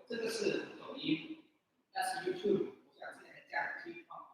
这个是抖音，那是 YouTube， 我想之前还加了 TikTok。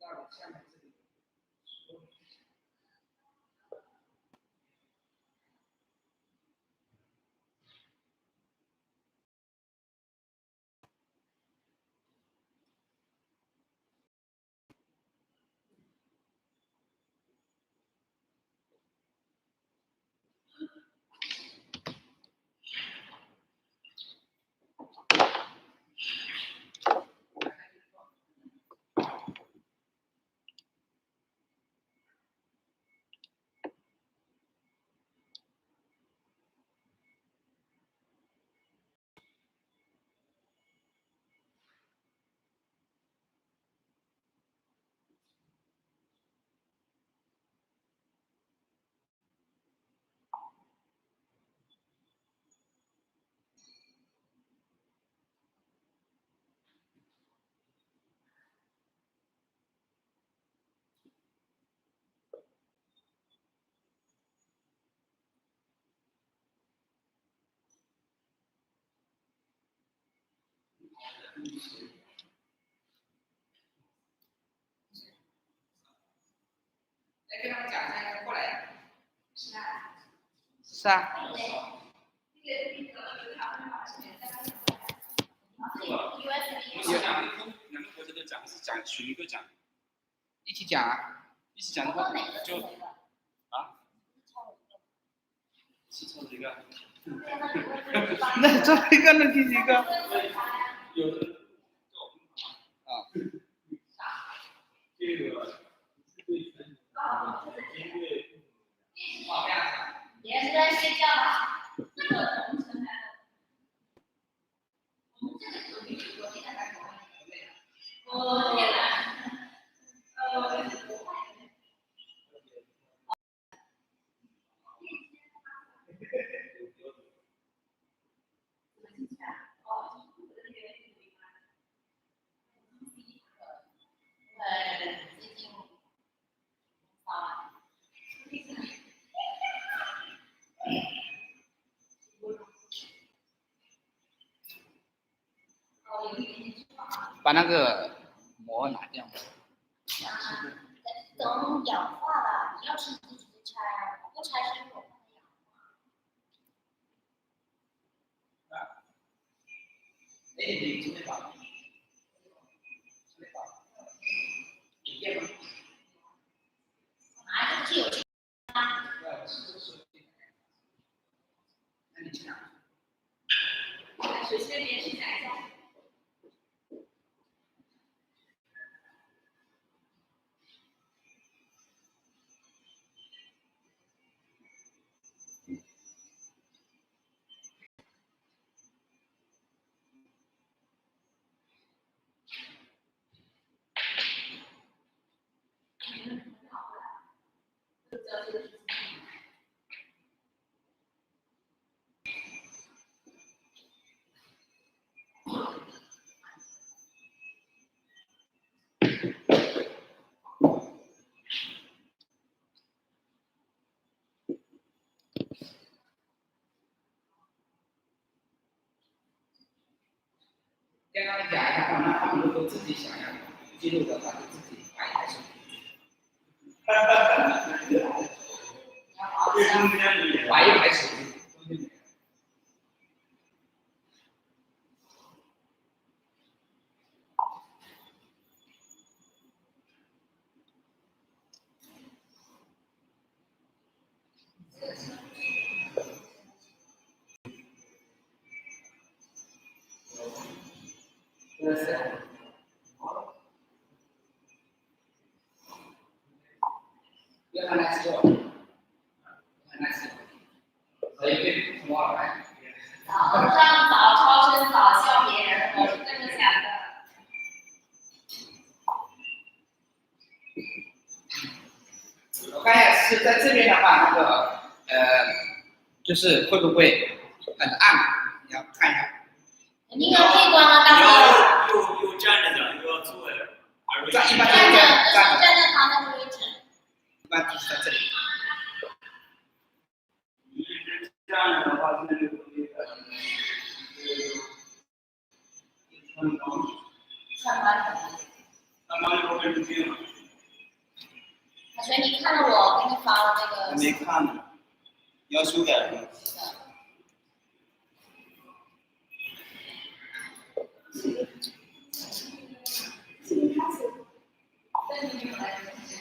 到了下面这里。来跟他们讲一下，过来。是啊。两个活着的讲是讲选一个讲，一起讲啊。一起讲的话就啊，是抽一个。那抽一个，那第几个？有的。啊。这个是对全音乐。也是在睡觉吧？这个同城来的。我们这个昨天还是昨天来。把那个膜拿掉。等氧化了，你要是自己拆，不拆是有氧化。你准备吧。拿这个是有别人很好玩，就知道这个事情。跟他们讲一下，让他们如果自己想要记录的话，就自己发一台手机。发一台手机。要看来吃我，看来吃，所以对什么来？早上早超声早笑别人，我是这么想的。我看一下是在这边的话，那个就是会不会很暗？你要看一下。你有闭关了，大哥。又站着讲，又要坐着，站一般站着，站在他那个位置。一般就是在这里。站着的话，现在就上班就会入镜了。所以你看了我给你发的那个。还没看呢，要修改是吧？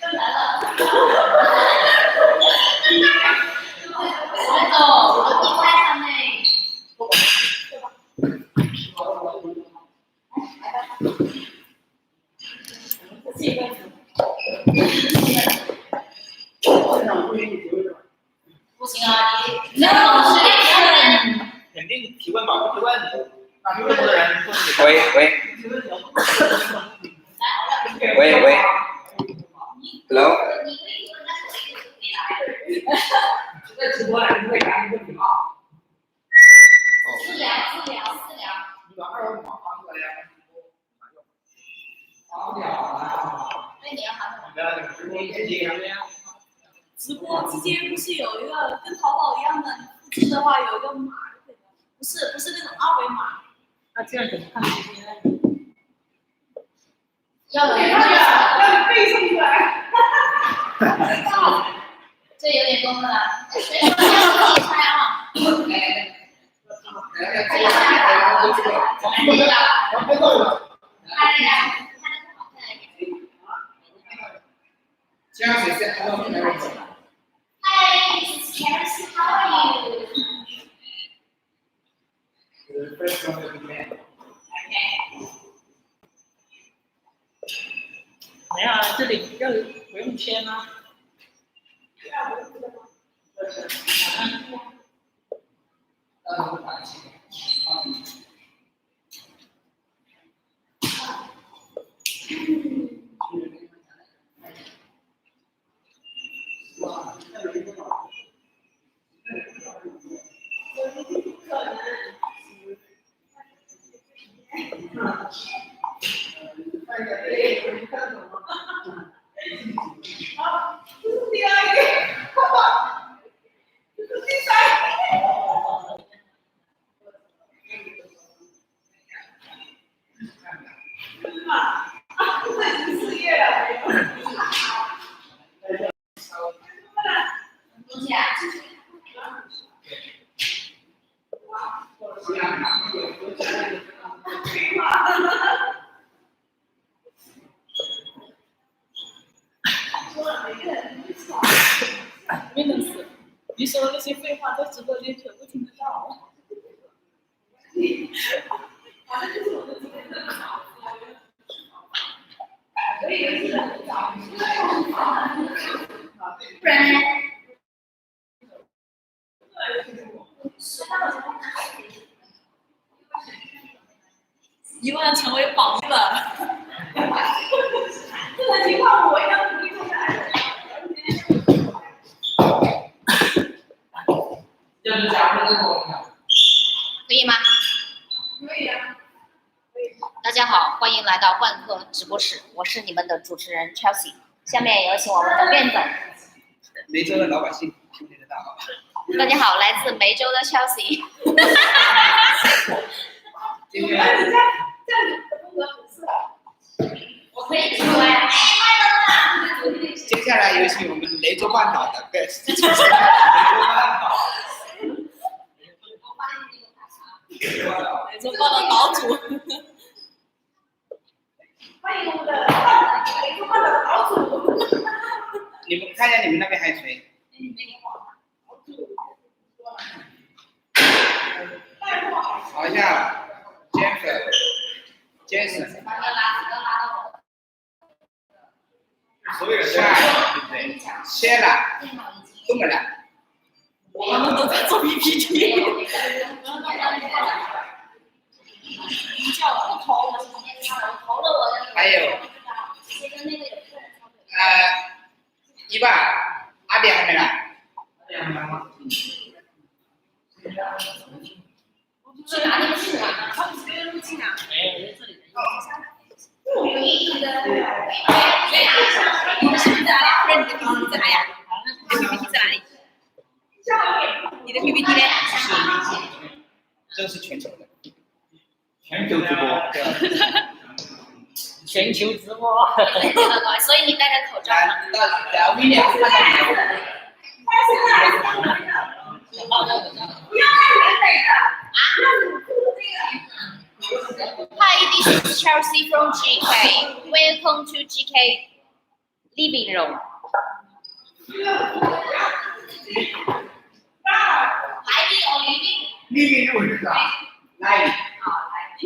来了。我你看上没？不行啊，你没有老师给肯定提问吧，不提问，那提问的人不是。喂。Hello。在直播来，你会答疑问题吗？私聊。你把二维码发出来呀。发不了啊。那你要喊什么？直播间直播之间不是有一个跟淘宝一样的，你复制的话有一个码就可以了，不是那种二维码。那这样怎么看直播呢？要有一个让你背诵出来。这有点多了，谁说要自己猜啊？这样谁先看到没有？ Hi, this is Chelsea. How are you? Okay. 没有啊，这里要不用签吗？没能死，你说的那些废话在直播间全部听得到。不然呢？一万成为榜一了。这个情况我要努力做下来。样子加入这个。可以吗？可以啊。大家好，欢迎来到万科直播室，我是你们的主持人 Chelsea。下面有请我们的卞总。梅州的老百姓听不听得到啊？大家好，来自梅州的 Chelsea。今天这样子的风格很适合。我可以出来。哎，快乐了！接下来有请我们雷州半岛的 Best。雷州半岛。雷州半岛岛主。欢迎我们的雷州半岛的岛主。你们看一下你们那边还有谁？好一下 Jason。所有人对不对 ？Sheila 都没来。我们都在做 PPT。叫不投还有一半阿扁还没来。去哪里去啊？他们直接入境啊？没有，在这里。你的 PPT 在哪里？你的 PPT 在哪呀？你的 PPT 在哪里？你的 PPT 呢？这是全球的。全球直播。全球直播。所以你戴着口罩吗？来，William 看到你了。不要太完美了啊！ Hi, this is Chelsea from GK. Welcome to GK living room. 来宾 or living? living room 是啥？来。好，来宾。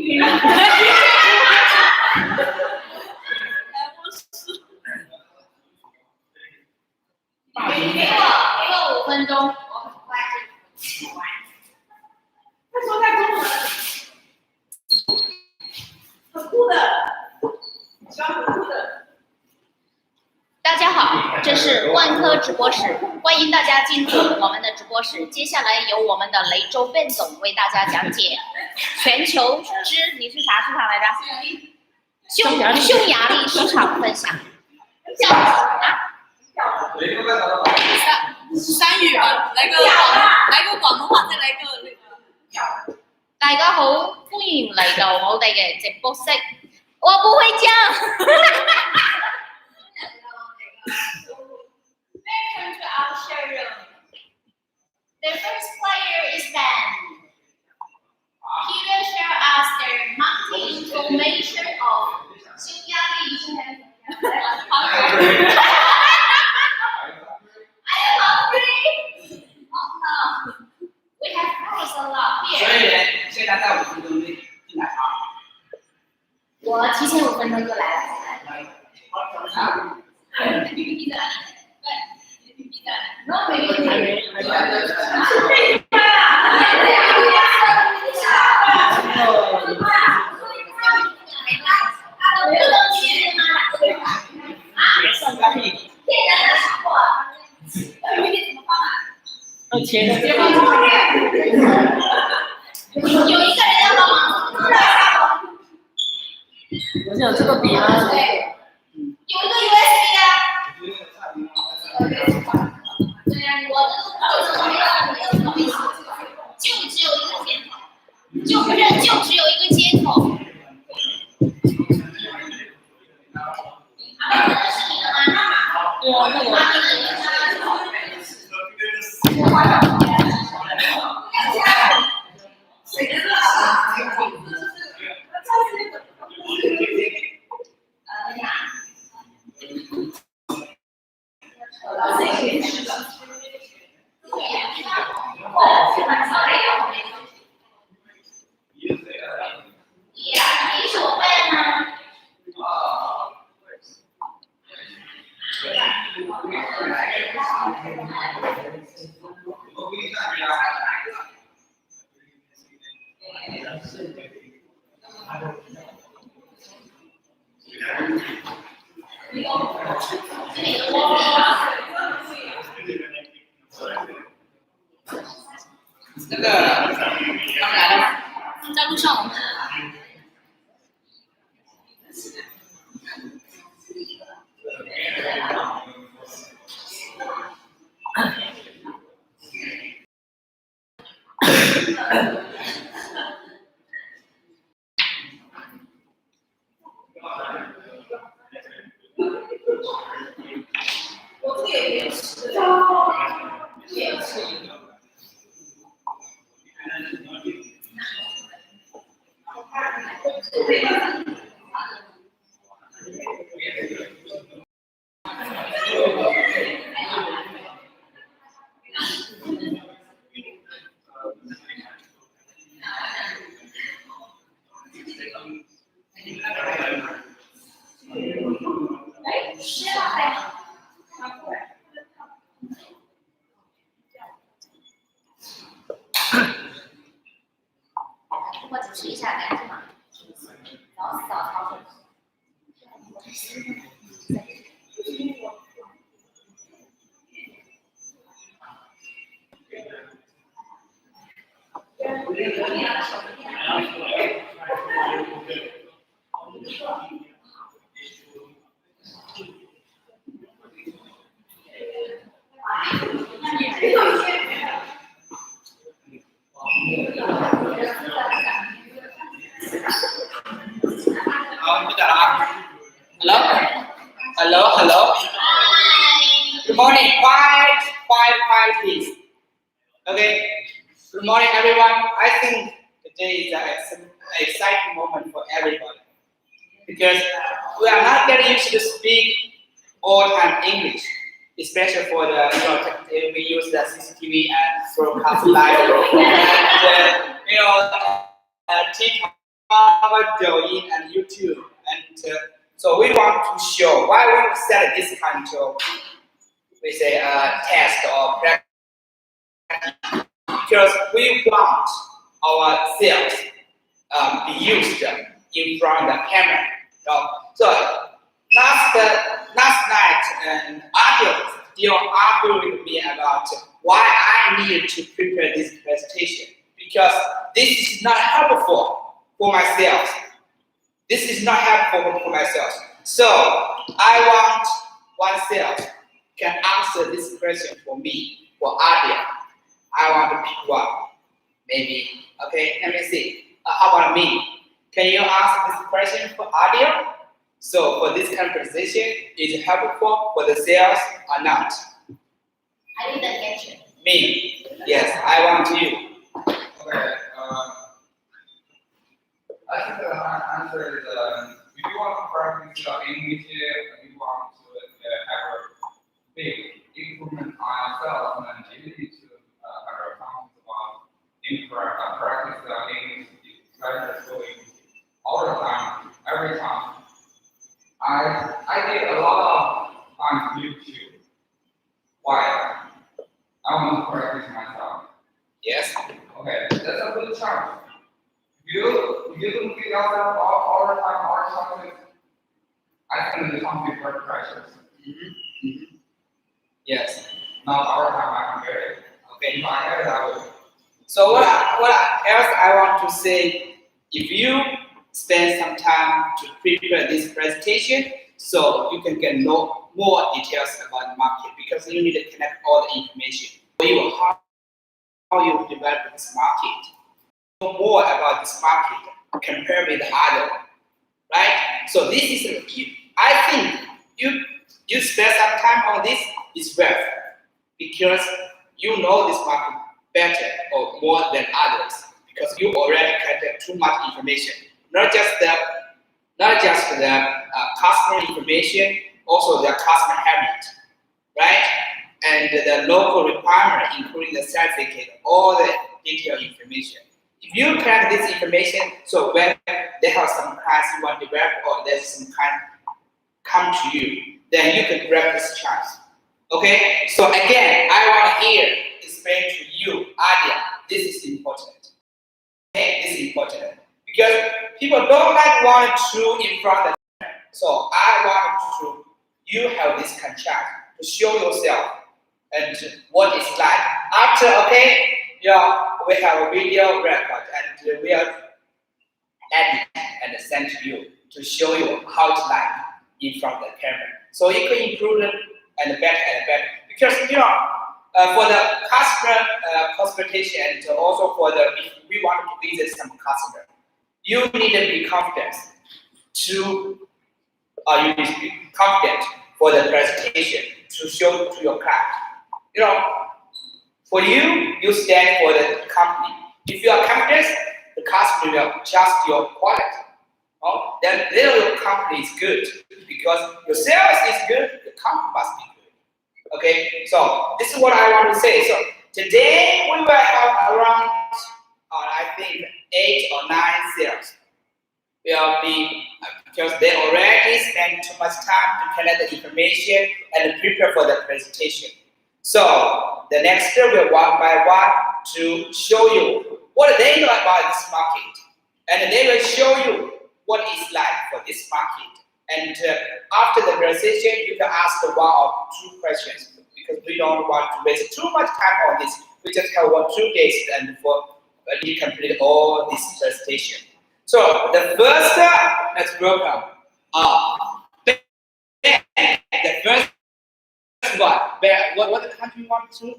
给我5分钟，我很快就完。他说在中文。很酷的，喜欢很酷的。大家好，这是万科直播室，欢迎大家进入我们的直播室。接下来由我们的雷州卞总为大家讲解全球之你是啥市场来着？匈牙利市场分享。叫啊？山语吧，来个廣東話，再來個那個。大家好，歡迎嚟到我哋嘅直播室。我不會講。Welcome to our showroom. The first player is Ben. He will share us the marketing information of 匈牙利。Are you hungry? Oh no. We have products a lot here. 所以呢，现在在5分钟内进来啊。我提前5分钟就来了。PPT 在哪里？对，PPT 在哪里？要切的。有一个人要帮忙。我想这个笔呢？有一个 USB 的。对呀，我的都没有，就只有一个接口，就只有一个接口。那个是你的吗？对啊，那个。你手背吗？那个他们来了吗？在路上了。我这个也延迟，延迟。哎，是啊，拿过来。我主持一下干净吗？早。好，你们讲了啊。Hello. Good morning. Quiet, please. Okay. Good morning, everyone. I think today is an exciting moment for everybody because we are not getting used to speak all time English, especially for the we use the CCTV and broadcast live and TikTok, Douyin, and YouTube. And so we want to show why we set this kind of test or practice because we want ourselves be used in front of the camera. So last night, an audience still argued with me about why I need to prepare this presentation because this is not helpful for myself. This is not helpful for myself. So I want oneself can answer this question for me, for audience. I want to pick one, maybe. Okay, let me see. How about me? Can you answer this question for audio? So for this conversation, is it helpful for the sales or not? I didn't get you. Me? Yes, I want you. Okay. I think the answer is if you want to practice English, if you want to have a big improvement on yourself, then you need to have a confidence about practice English, especially all the time, every time. I did a lot of on YouTube. Why? I want to practice myself. Yes. Okay, that's a good chance. You don't feel yourself all the time, I think the something very precious. Yes. Not all the time I can get it. Okay, if I get it, I will. So what else I want to say, if you spend some time to prepare this presentation, so you can get more details about the market because you need to connect all the information. How you develop this market. Know more about this market compared with the other, right? So this is, I think you spend some time on this is worth because you know this market better or more than others because you already collected too much information, not just the customer information, also the customer habit, right? And the local requirement, including the certificate, all the detailed information. If you collect this information, so when they have some clients you want to develop or there's some kind come to you, then you can grab this chance. Okay? So again, I want to here explain to you, Adia, this is important. Okay? This is important. Because people don't like one two in front of them. So I want you have this chance to show yourself and what it's like. After, okay, we have a video record and we are edit and send to you to show you how it's like in front of the camera. So you can improve it and better. Because for the customer consultation and also for the if we want to visit some customer, you need to be confident for the presentation to show to your client. For you stand for the company. If you are confident, the customer will trust your quality. Then your company is good because your sales is good, the company must be good. Okay, so this is what I want to say. So today we will have around, I think, 8 or 9 sales. Will be because they already spent too much time to collect the information and prepare for the presentation. So the next step will one by one to show you what they know about this market, and they will show you what it's like for this market. And after the presentation, you can ask 1 or 2 questions because we don't want to waste too much time on this. We just have 1 or 2 days and we complete all this presentation. So the first, let's welcome Ben. The first one. Ben, what country you want to?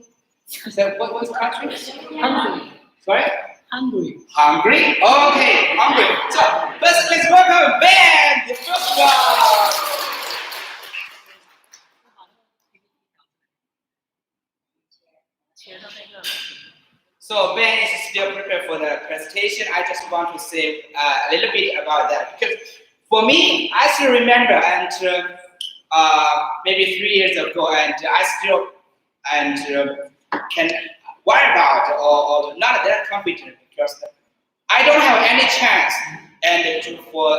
So what's the country? Hungry. Sorry? Hungry. Hungary? Okay, Hungary. So first, let's welcome Ben, the first one. So Ben is still prepared for the presentation. I just want to say a little bit about that because for me, I still remember and maybe 3 years ago, and I still can worry about or not that confident because I don't have any chance and for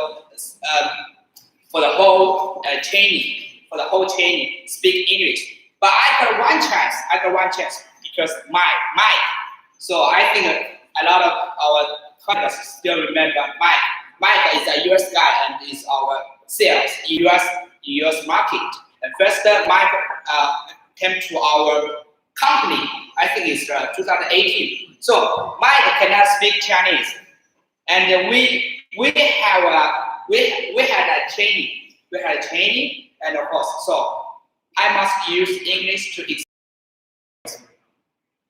the whole training speak English. But I got one chance because Mike. So I think a lot of our colleagues still remember Mike. Mike is a US guy and is our sales in US market. And first, Mike came to our company. I think it's 2018. So Mike cannot speak Chinese, and we had a training. We had a training, and of course, so I must use English to explain.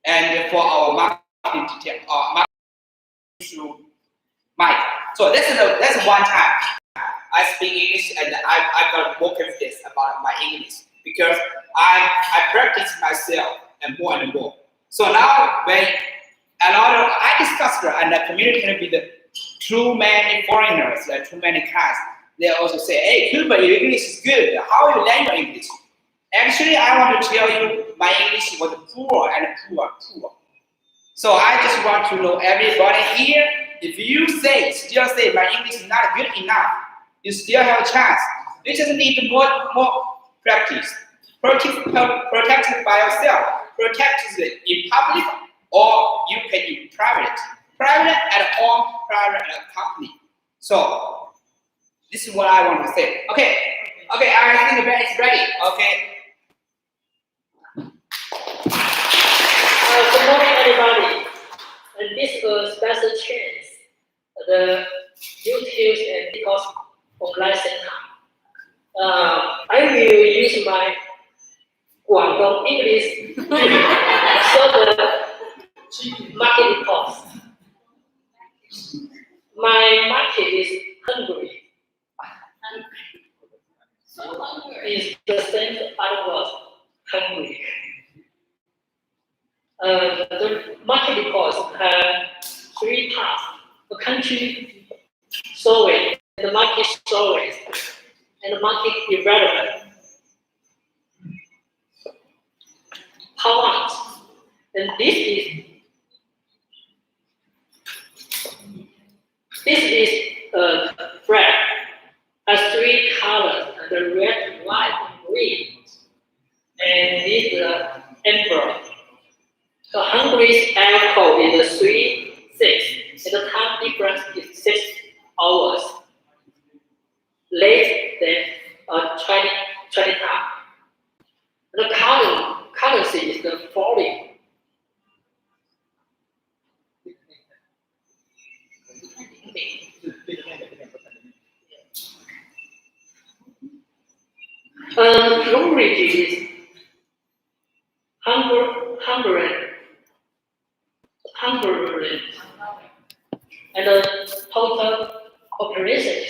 And for our marketing detail, to Mike. So that's one time I speak English and I got more confidence about my English because I practice myself and more. So now when a lot of I discuss and I communicate with too many foreigners, too many clients, they also say, "Hey, Cuba, your English is good. How you learn your English?" Actually, I want to tell you, my English was poor. So I just want to know everybody here, if you still say my English is not good enough, you still have a chance. You just need more practice. Protect it by yourself. Protect it in public or you can in private. Private at home, private at a company. So this is what I want to say. Okay, I think the band is ready. Okay. Good morning, everybody. And this is a special chance. The YouTube and because online center. I will use my Guangdong English so the market cost. My market is Hungary. Is the same other word, hungry. The market cost has 3 parts: the country survey, the market survey, and the market development. How much? And this is a flag has 3 colors: the red, white, and green. And this is the emperor. So Hungary's air code is 3-6, and the time difference is 6 hours. Late than 20 time. The currency is the foreign. is Hungarian, and the total population is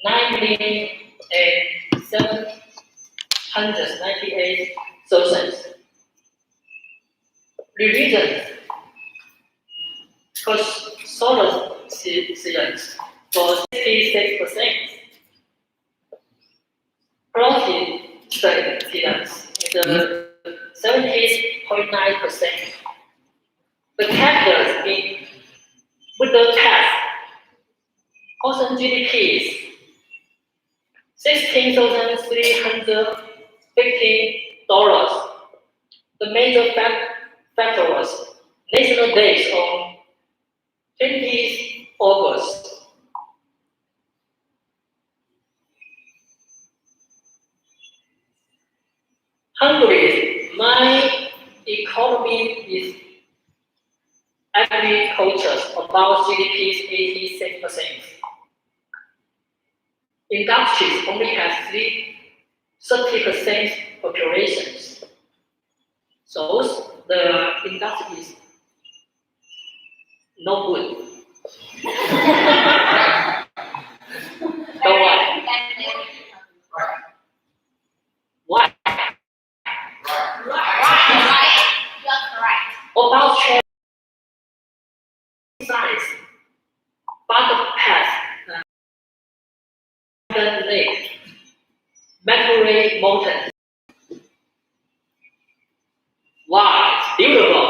9,798,000. Religion, Catholicism for 66%. Protestant is 70.9%. The capitals in Budapest, also GDP is $16,315. The major factors: National Days on 20th August. Hungary, my economy is agriculture, about GDP is 86%. Industries only have 30% populations. So the industry is no good. Don't worry. Why? Right. You are correct. About science, Budapest, Lake, Macquarie Mountain. Wow, it's beautiful.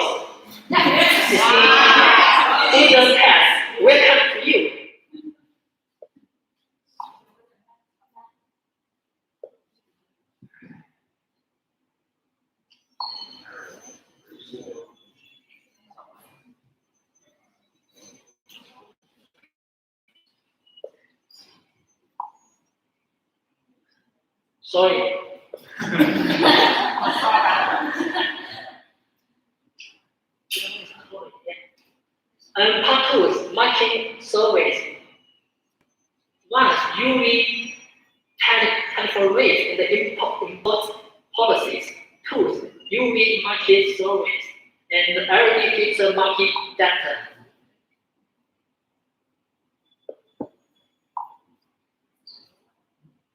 Eden Test, welcome to you. Sorry. And part 2 is marketing surveys. One is UV tariff rates in the import policies. 2 is UV market surveys and LED feature market data.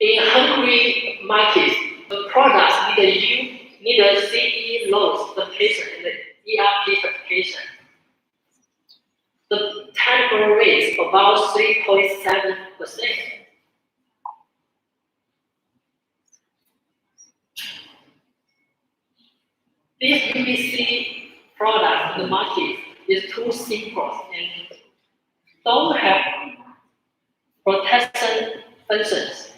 In Hungary market, the products need a CE law certification and the ERP certification. The tariff rate is about 3.7%. This PVC product in the market is too simple and don't have protection functions.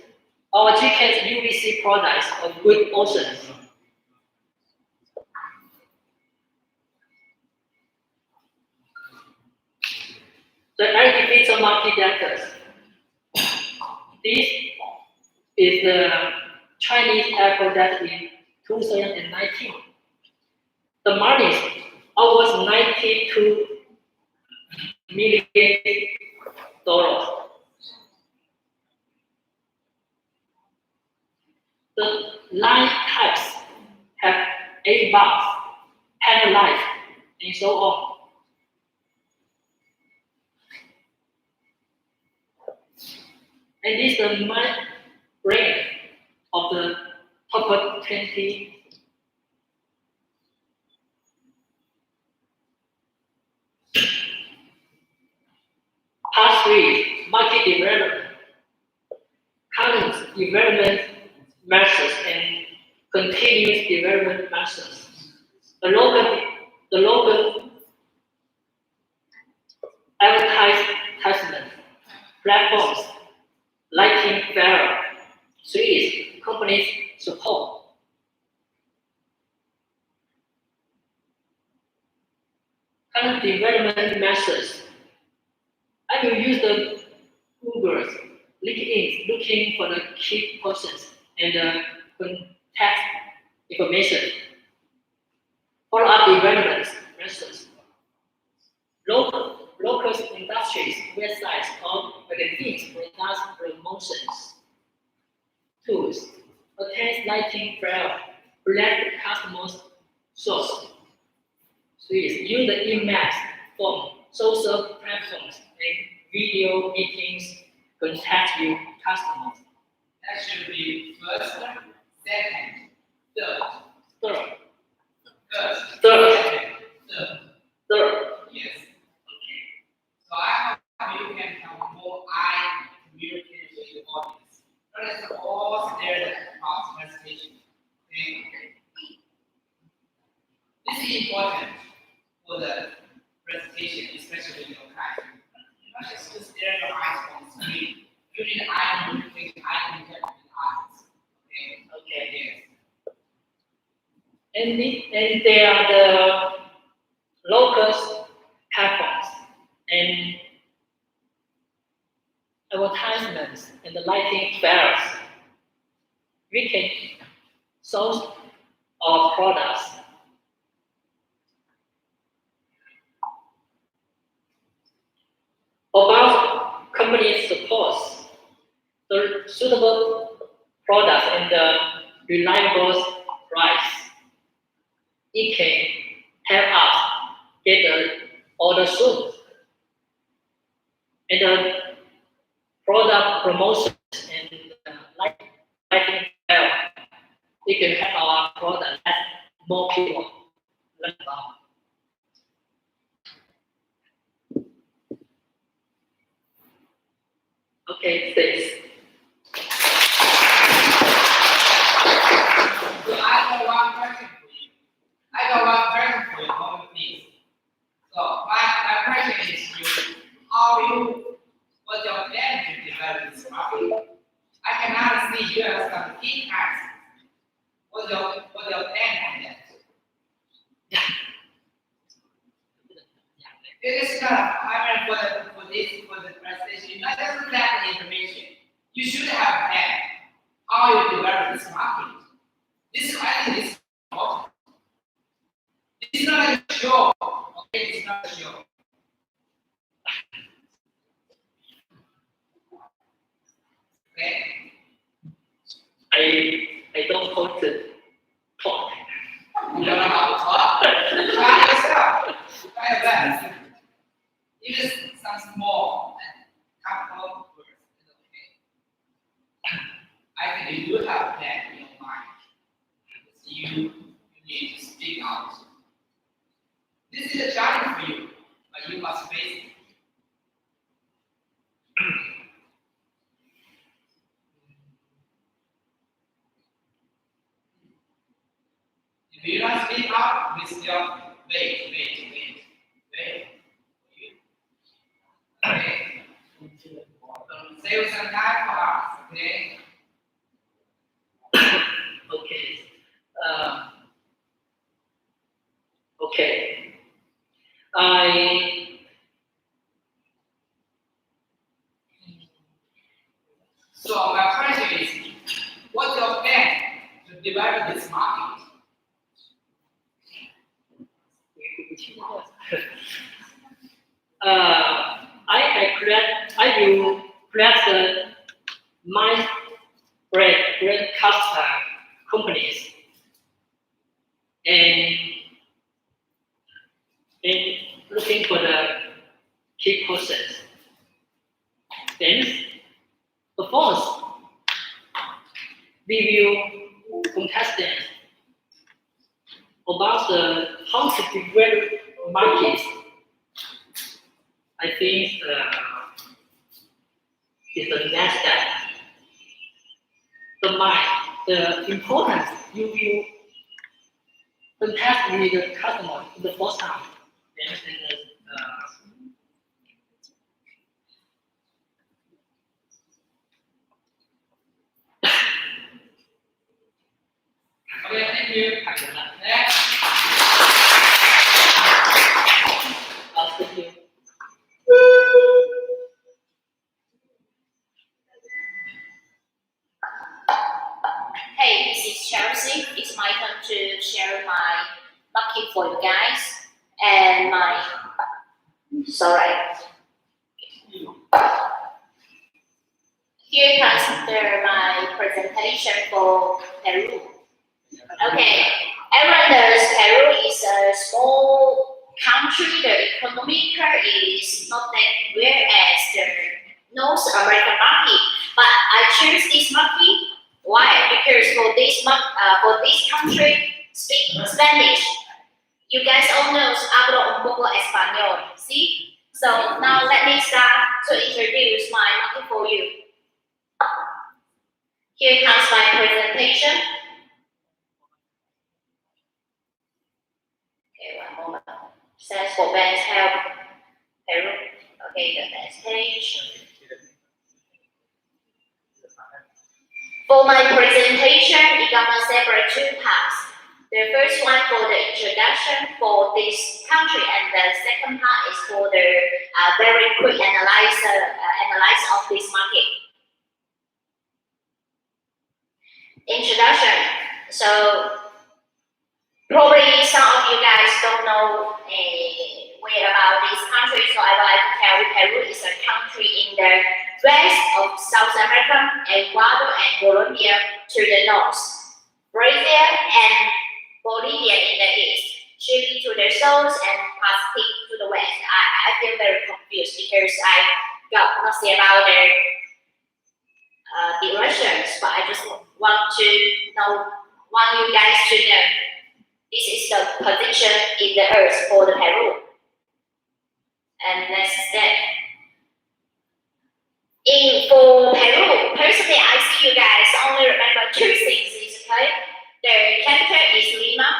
Our GK's UVC products are good options. The agriculture market data. This is the Chinese apple data in 2019. The money is almost $92 million. The line types have 8 bars, panel light, and so on. And this is the rank of the top 20. Part 3, market development. Current development methods and continuous development methods. The local advertisement platforms, lighting fair. 3 is companies support. Current development methods. I will use the Google, LinkedIn, looking for the key persons and contact information. Follow-up development methods. Local industries, websites, or magazines for dance promotions. Tools. attends lighting fair, let customers source. Please use the emails from social platforms and video meetings contact your customers. That should be first, second, third. Third, First, third, second, third. third. Yes. Okay. So I hope you can have more eye communicate with the audience. That is all standard about presentation. Okay. This is important for the presentation, especially in your class. You not just to stare your eyes on the screen. You need eye communication, eye contact with the eyes. Okay. Okay. Yes. And they are the local platforms and advertisements and the lighting fairs. We can source our products. About company supports the suitable product and the reliable price. It can help us get the order soon. And the product promotions and lighting fair, it can help our product let more people learn about. Okay, thanks. So I got one question for you. Moment, please. So my question is you, what's your plan to develop this market? I cannot see you have some key tasks. What's your plan on that? It is not, I mean, for the presentation, not just that information. You should have plan how you develop this market. This, I think, is important. This is not a show. Okay, it's not a show. Okay. I don't want to talk. You don't know how to talk? Try yourself. Try your best. Even some small and couple words is okay. I think you do have that in your mind. You need to speak out. This is a challenge for you, but you must face it. If you don't speak out, we still wait. Okay. Save some time for us, okay? Okay. Okay. So my question is, what's your plan to develop this market? I will create my brand customer companies and looking for the key process. Then, of course, we will contestants about how to develop market. I think is the next step. The importance you will contest with the customer the first time. Then Okay, thank you. Next. thank you. Hey, this is Chelsea. It's my turn to share my market for you guys and my Here comes my presentation for Peru. Okay, everyone knows Peru is a small country. The economy is not that well as the North American market. But I choose this market. Why? Because for this country speak Spanish. You guys all know hablo un poco español. See? So now let me start to introduce my market for you. Here comes my presentation. Okay, one moment. Says for banks help Peru. Okay, the next page. For my presentation, I'm gonna separate two parts. The first one for the introduction for this country, and the second part is for the very quick analysis of this market. Introduction. So probably some of you guys don't know where about this country, so I would like to tell you Peru is a country in the west of South America, Ecuador and Colombia to the north, Brazil and Bolivia in the east, Chile to the south, and Pacific to the west. I feel very confused because I got nothing about the directions, but I just want you guys to know this is the position in the earth for the Peru. And next step. For Peru, personally, I see you guys only remember two things. Okay? The capital is Lima,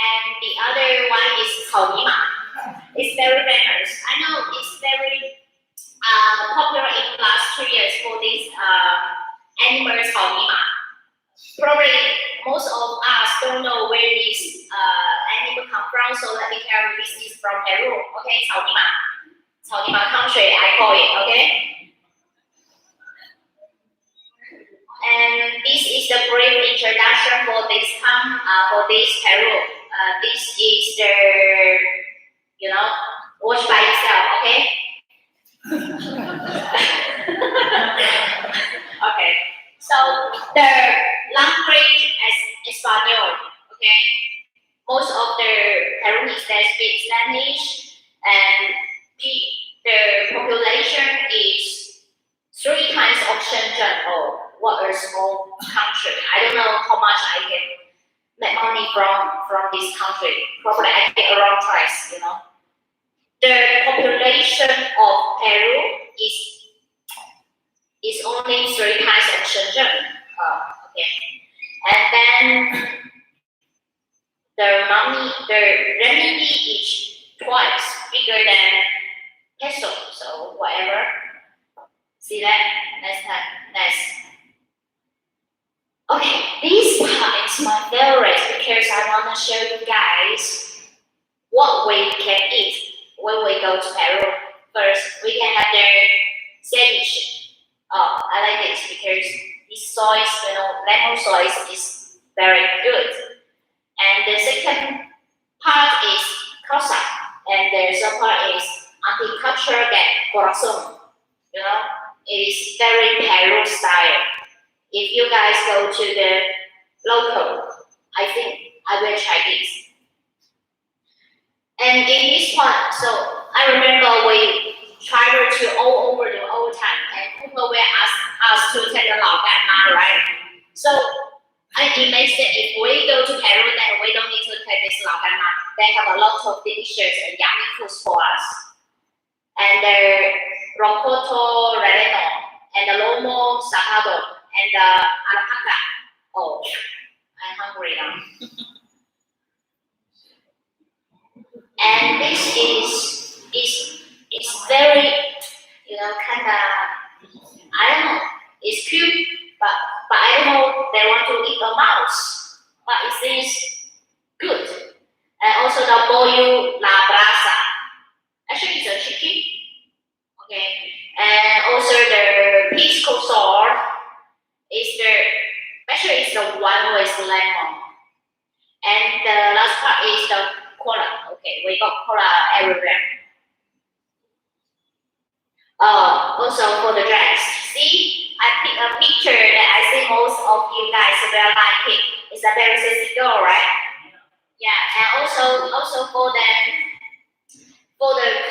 and the other one is Lima. It's very famous. I know it's very popular in the last 2 years for this animal Lima. Probably most of us don't know where this animal come from, so let me tell you this is from Peru. Okay, Lima country, I call it. Okay. And this is the brief introduction for this Peru. This is the, watch by yourself, okay? Okay. So the language is Espanol, okay? Most of the Peruvians they speak Spanish, and the population is 3 times of Shenzhen, or what a small country. I don't know how much I can make money from this country. Probably I get around twice, The population of Peru is only 3 times of Shenzhen. Okay. And then the renminbi is twice bigger than peso, so whatever. See that? Next. Okay, this part is my favorite because I want to show you guys what we can eat when we go to Peru. First, we can have their ceviche. Oh, I like this because this sauce, lemon sauce is very good. And the second part is cosa, and the third part is Untitled Chapter corazon. It is very Peru style. If you guys go to the local, I think I will try this. And in this part, so I remember we traveled to all over the old time, and people will ask us to take the laoganma, right? So I imagine that if we go to Peru, then we don't need to take this laoganma. They have a lot of delicious and yummy foods for us. And the rocoto relleno, and the lomo sacado, and the alpaca. Oh, I'm hungry now. And this is very, kind of, I don't know, it's cute, but I don't know, they want to eat a mouse, but it seems good. And also the pollo la brasa, actually it's a chicken, okay. And also the pisco sour is it's the one with lemon. And the last part is the cola. Okay, we got cola everywhere. Also for the drinks, see, I pick a picture that I think most of you guys will like it. It's a very sexy girl, right? Yeah, and also for the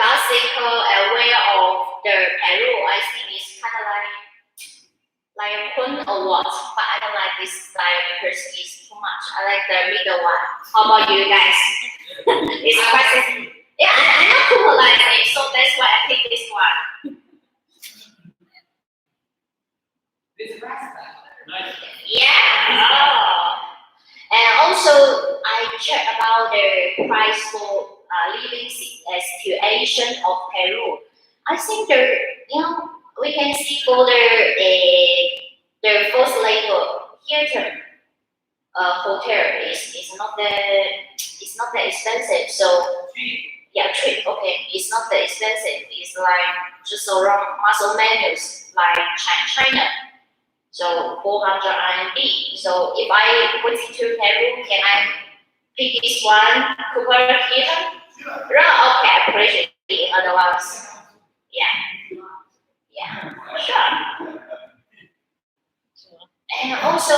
classical way of the Peru, I think it's kind of like a Kun or what, but I don't like this style because it's too much. I like the middle one. How about you guys? It's quite sexy. Yeah, I know people like it, so that's why I pick this one. This rasta. Yeah. Oh. And also, I check about the price for living situation of Peru. I think we can see for the first level Hilton hotel is not that expensive. So yeah, trip okay, it's not that expensive. It's like just around muscle menus like China. So 400 RMB. So if I visit to Peru, can I pick this one, Cooper here? Okay, I appreciate it. Otherwise, yeah, sure. And also,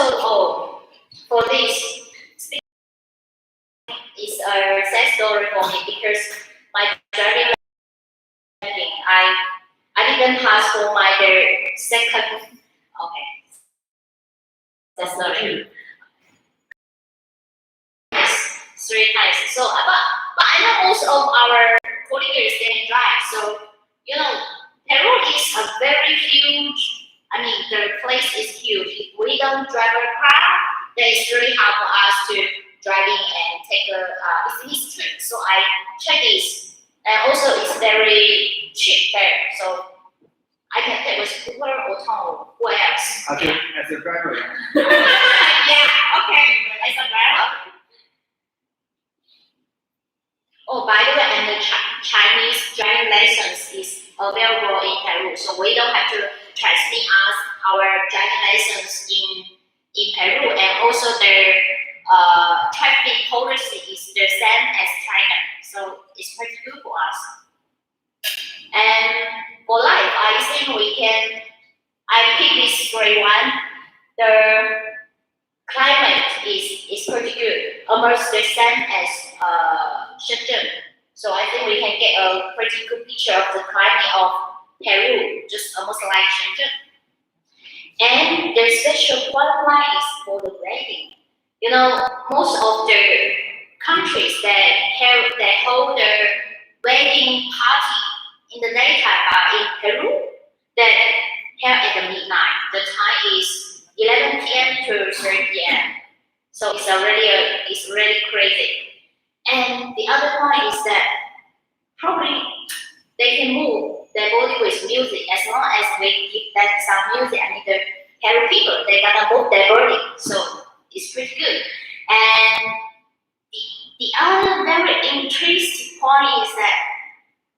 for this, it's a sad story for me because my driving I didn't pass for my second. Okay, that's not true. 3 times. So, but I know most of our colleagues they drive. So, Peru is a very huge. I mean, the place is huge. If we don't drive a car, then it's really hard for us to driving and take a business trip. So I check this, and also it's very cheap there. So I can take with Uber or Tom. What else? Okay, as a driver. Yeah. Okay. As a driver. Oh, by the way, and the Chinese driving license is available in Peru, so we don't have to transmit us our driving license in Peru, and also their traffic policy is the same as China, so it's pretty good for us. And for life, I think I pick this grade one. The climate is pretty good, almost the same as Shenzhen. So I think we can get a pretty good picture of the climate of Peru, just almost like Shenzhen. And the special qualifier is for the grading. Most of the countries that hold the wedding party in the daytime are in Peru that held at the midnight. The time is 11 p.m. to 3 p.m. So it's really crazy. And the other point is that probably they can move their body with music as long as we give them some music. I mean, the Peru people, they're gonna move their body. So it's pretty good. And the other very interesting point is that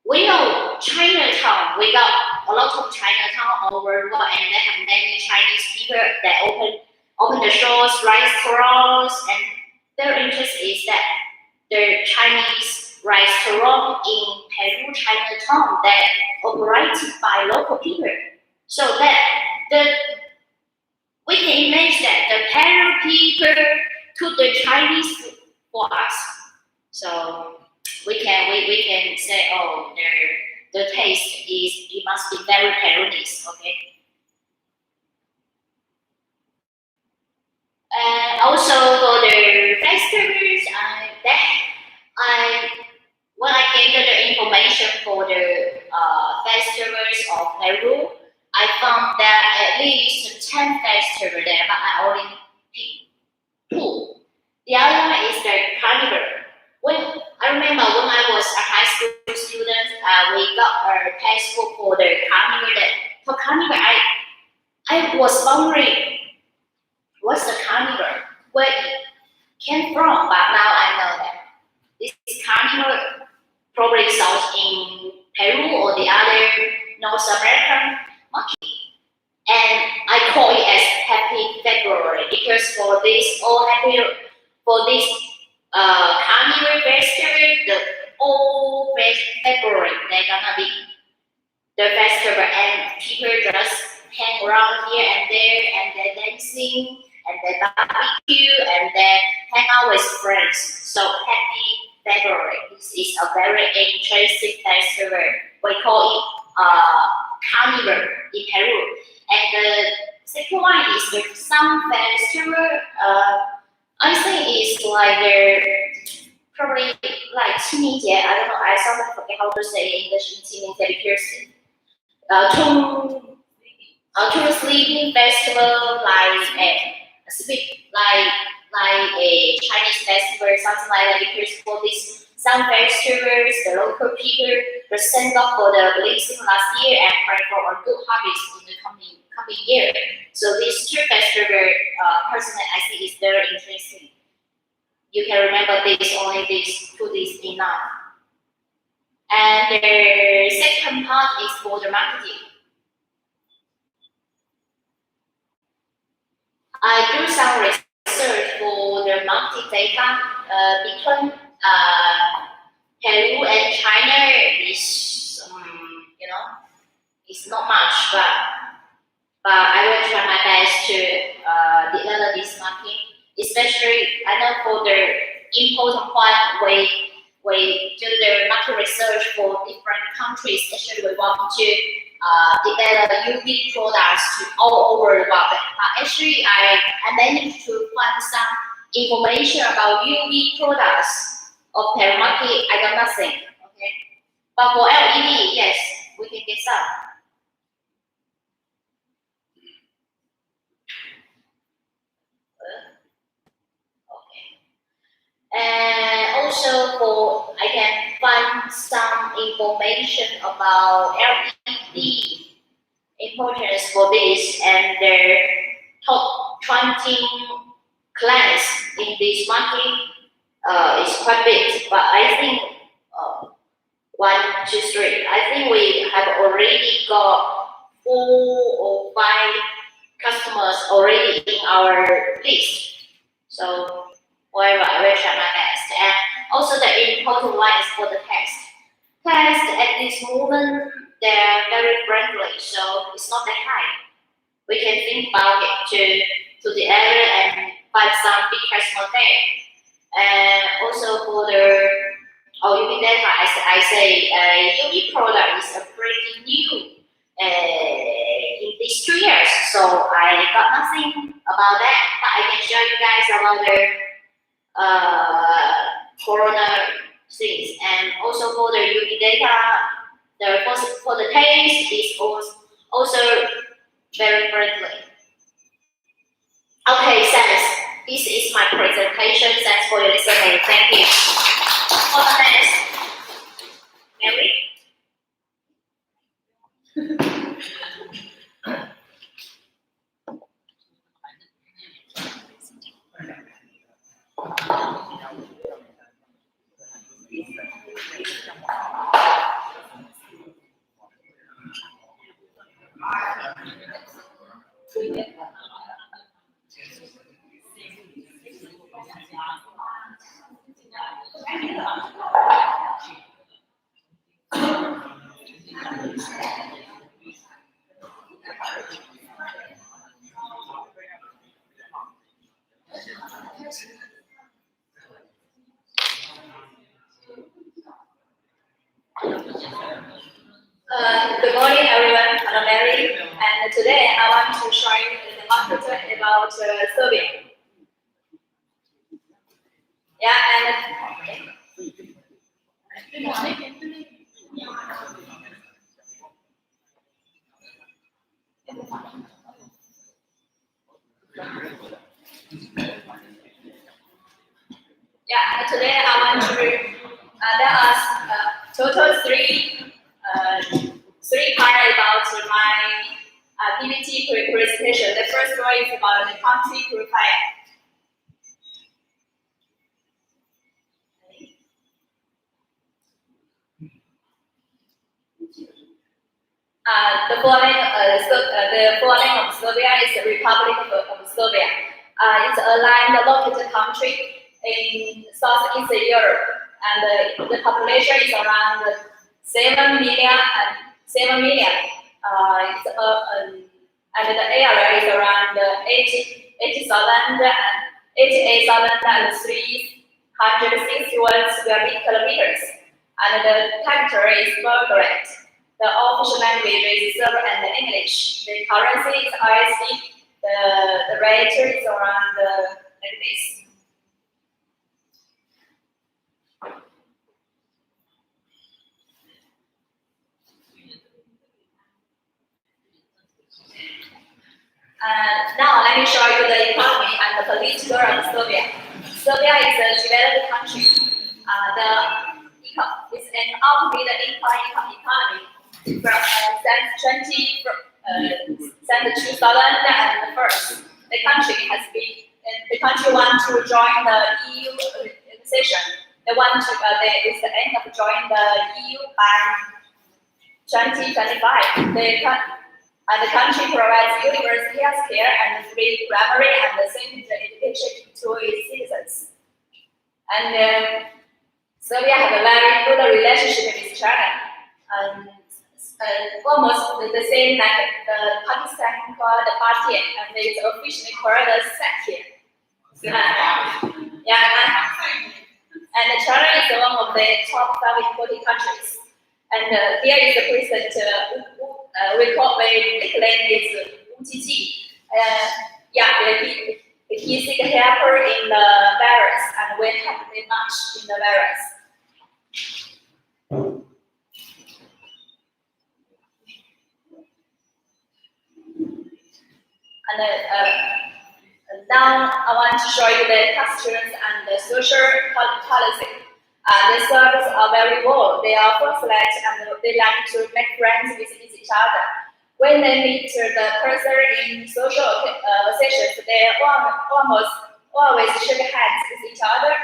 we know Chinatown, we got a lot of Chinatown all over the world, and they have many Chinese people that open the stores, restaurants, and their interest is that the Chinese restaurant in Peru, Chinatown, that operated by local people. So that we can imagine that the Peru people cook the Chinese food for us. So we can say, oh, the taste it must be very Peruvian, okay? And also for the festivals, when I gathered the information for the festivals of Peru, I found that at least 10 festivals there, but I only picked 2. The other one is the carnival. I remember when I was a high school student, we got a textbook for the carnival. For carnival, I was wondering what's the carnival, where it came from, but now I know that this carnival probably sold in Peru or the other North American market. And I call it as Happy February because for this carnival festival, the whole February they're gonna be the festival, and people just hang around here and there, and then dancing, and then barbecue, and then hang out with friends. So happy February. This is a very interesting festival. We call it carnival in Peru. And the second one is the some festival. I think it's like probably like 清明节. I don't know. I sometimes forget how to say in English in 清明节because to sleeping festival like a Chinese festival or something like that, because for this some festivals the local people were sent off for the blessing last year and pray for a good harvest in the coming year. So these two festivals personally I think is very interesting. You can remember this, only these 2 days enough. And the second part is for the marketing. I do some research for the marketing data between Peru and China is it's not much, but I will try my best to develop this market. Especially, I know for the important point, we do the market research for different countries. Actually, we want to develop UV products all over the world. But actually, I managed to find some information about UV products of Peru market. I got nothing. Okay, but for LED, yes, we can get some. And also I can find some information about LED importance for this, and their top 20 clients in this market is quite big. But I think 1, 2, 3. I think we have already got 4 or 5 customers already in our list. So whatever, I will try my best. And also the important one is for the test. Test at this moment, they're very friendly, so it's not that high. We can think about it to the area and find some big customer there. And also for the UV data, I say UV product is a pretty new in these 2 years, so I got nothing about that, but I can show you guys about the corona things. And also for the UV data, for the taste is also very friendly. Okay, thanks. This is my presentation. Thanks for your listening. Thank you. For the next, Mary. Good morning, everyone. I'm Mary, and today I want to show you the market about Serbia. Yeah, and yeah, today I want to there are total three parts about my PPT presentation. The first one is about the country profile. The full name of Serbia is the Republic of Serbia. It's a land located country in Southeast Europe, and the population is around 7 million. It's and the area is around 88,361 square kilometers, and the capital is Belgrade. The official language is Serb and English. The currency is ISD. The rate is around like this. Now let me show you the economy and the political of Serbia. Serbia is a developed country. It's an upgraded economy from since 2001. The country wants to join the EU session. They want to. It's the end of joining the EU by 2025. The country provides universal health care and free primary and secondary education to its citizens. And Serbia has a very good relationship with China. Almost the same like the Pakistan called the party, and it's officially called the Satya. And China is one of the top 5 important countries. And here is the president. We nickname is UGG. He seek help in the virus, and we help very much in the virus. And now I want to show you the customs and the social policy. The Serbs are very bold. They are first-class and they like to make friends with each other. When they meet the person in social sessions, they almost always shake hands with each other.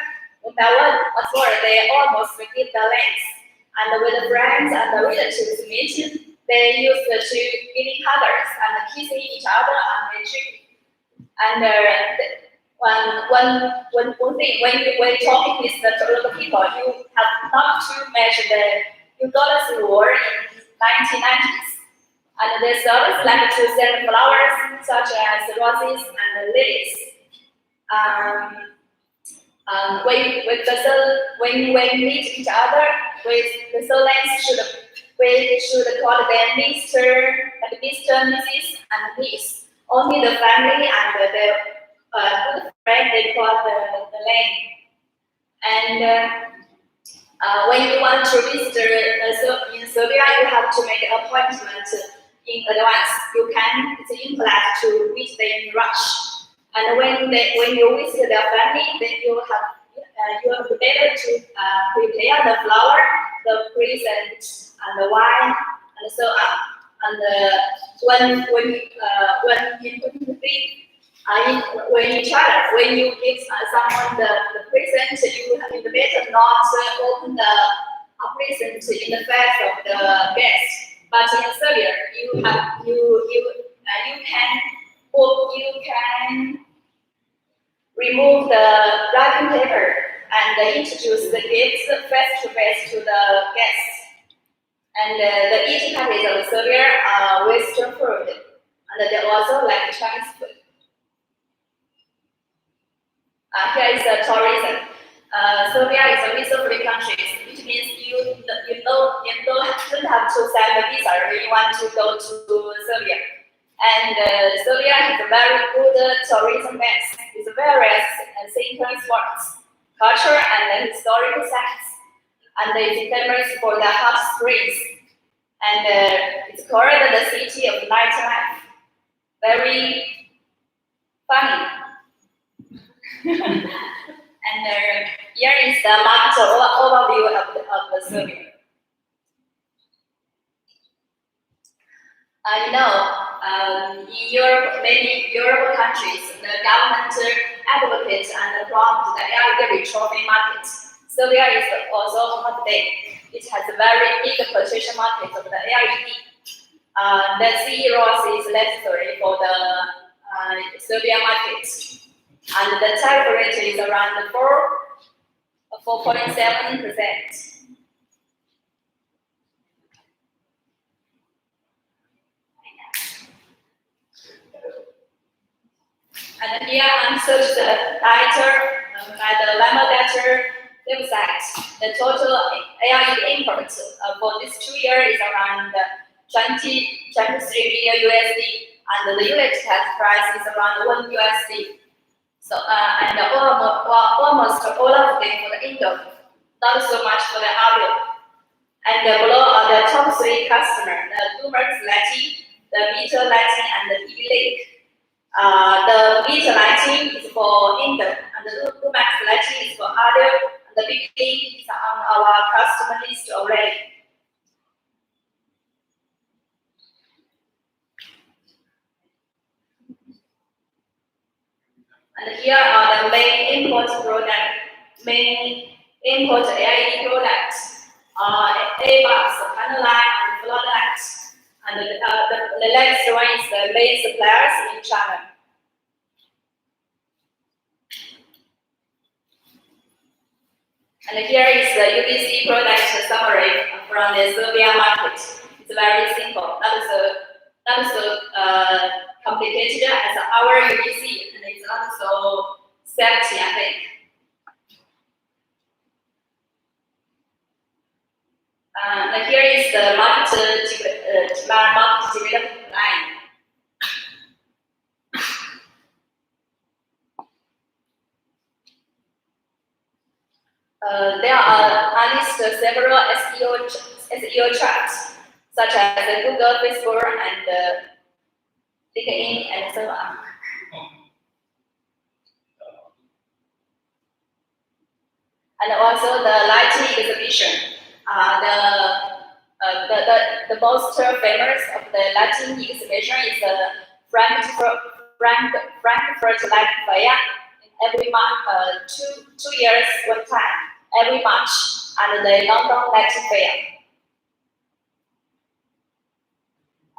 What's more, they almost give the legs. And with the friends and the relatives meet, they used to giving hugs and kissing each other and one thing, when talking with the local people, you have not to mention the Yugoslav war in 1990s. And the Serbs like to send flowers such as roses and lilies. When we meet each other with the surnames, we should call them Mr., Mrs., and Miss. Only the family and the good friend they call the name. And when you want to visit in Serbia, you have to make an appointment in advance. It's impolite to visit them in rush. And when you visit their family, then you have to be able to prepare the flower, the present, and the wine, and so on. And when you give someone the present, you better not open the present in the face of the guest. But in Serbia, you can remove the wrapping paper and introduce the gifts face to face to the guests. And the eating habits of Serbia are Western food, and they also like Chinese food. Here is the tourism. Serbia is a visa-free country, which means you don't have to send a visa when you want to go to Serbia. And Serbia has a very good tourism base with various synchronous sports, culture, and historical sites. And it's famous for the hot springs. And it's called the city of nightlife. Very funny. And here is the market overview of the Serbia. In Europe, many European countries, the government advocates and promotes the LED trophy market. Serbia is also one of them. It has a very big potential market of the LED. The CE loss is necessary for the Serbia market. And the tariff rate is around 4.7%. And here answers the title by the Lama data website. The total AI import for this 2 years is around 23 million USD, and the unit test price is around 1 USD. So and almost all of them for the Indo, not so much for the audio. And below are the top 3 customers: the Bloomberg lighting, the meter lighting, and the TV link. The meter lighting is for Indo, and the Bloomberg lighting is for audio, and the big link is on our customer list already. And here are the main import AI products. A-Box, Panelite, and Floodlight. And the next one is the main suppliers in China. And here is the UBC product summary from the Serbia market. It's very simple. Not so complicated as our UBC, and it's also safety, I think. And here is the market development line. There are listed several SEO charts, such as Google, Facebook, and LinkedIn, and so on. And also the lighting exhibition. The most famous of the lighting exhibition is the Frankfurt Light Fair. Every month, 2 years one time, every March, and the London Light Fair.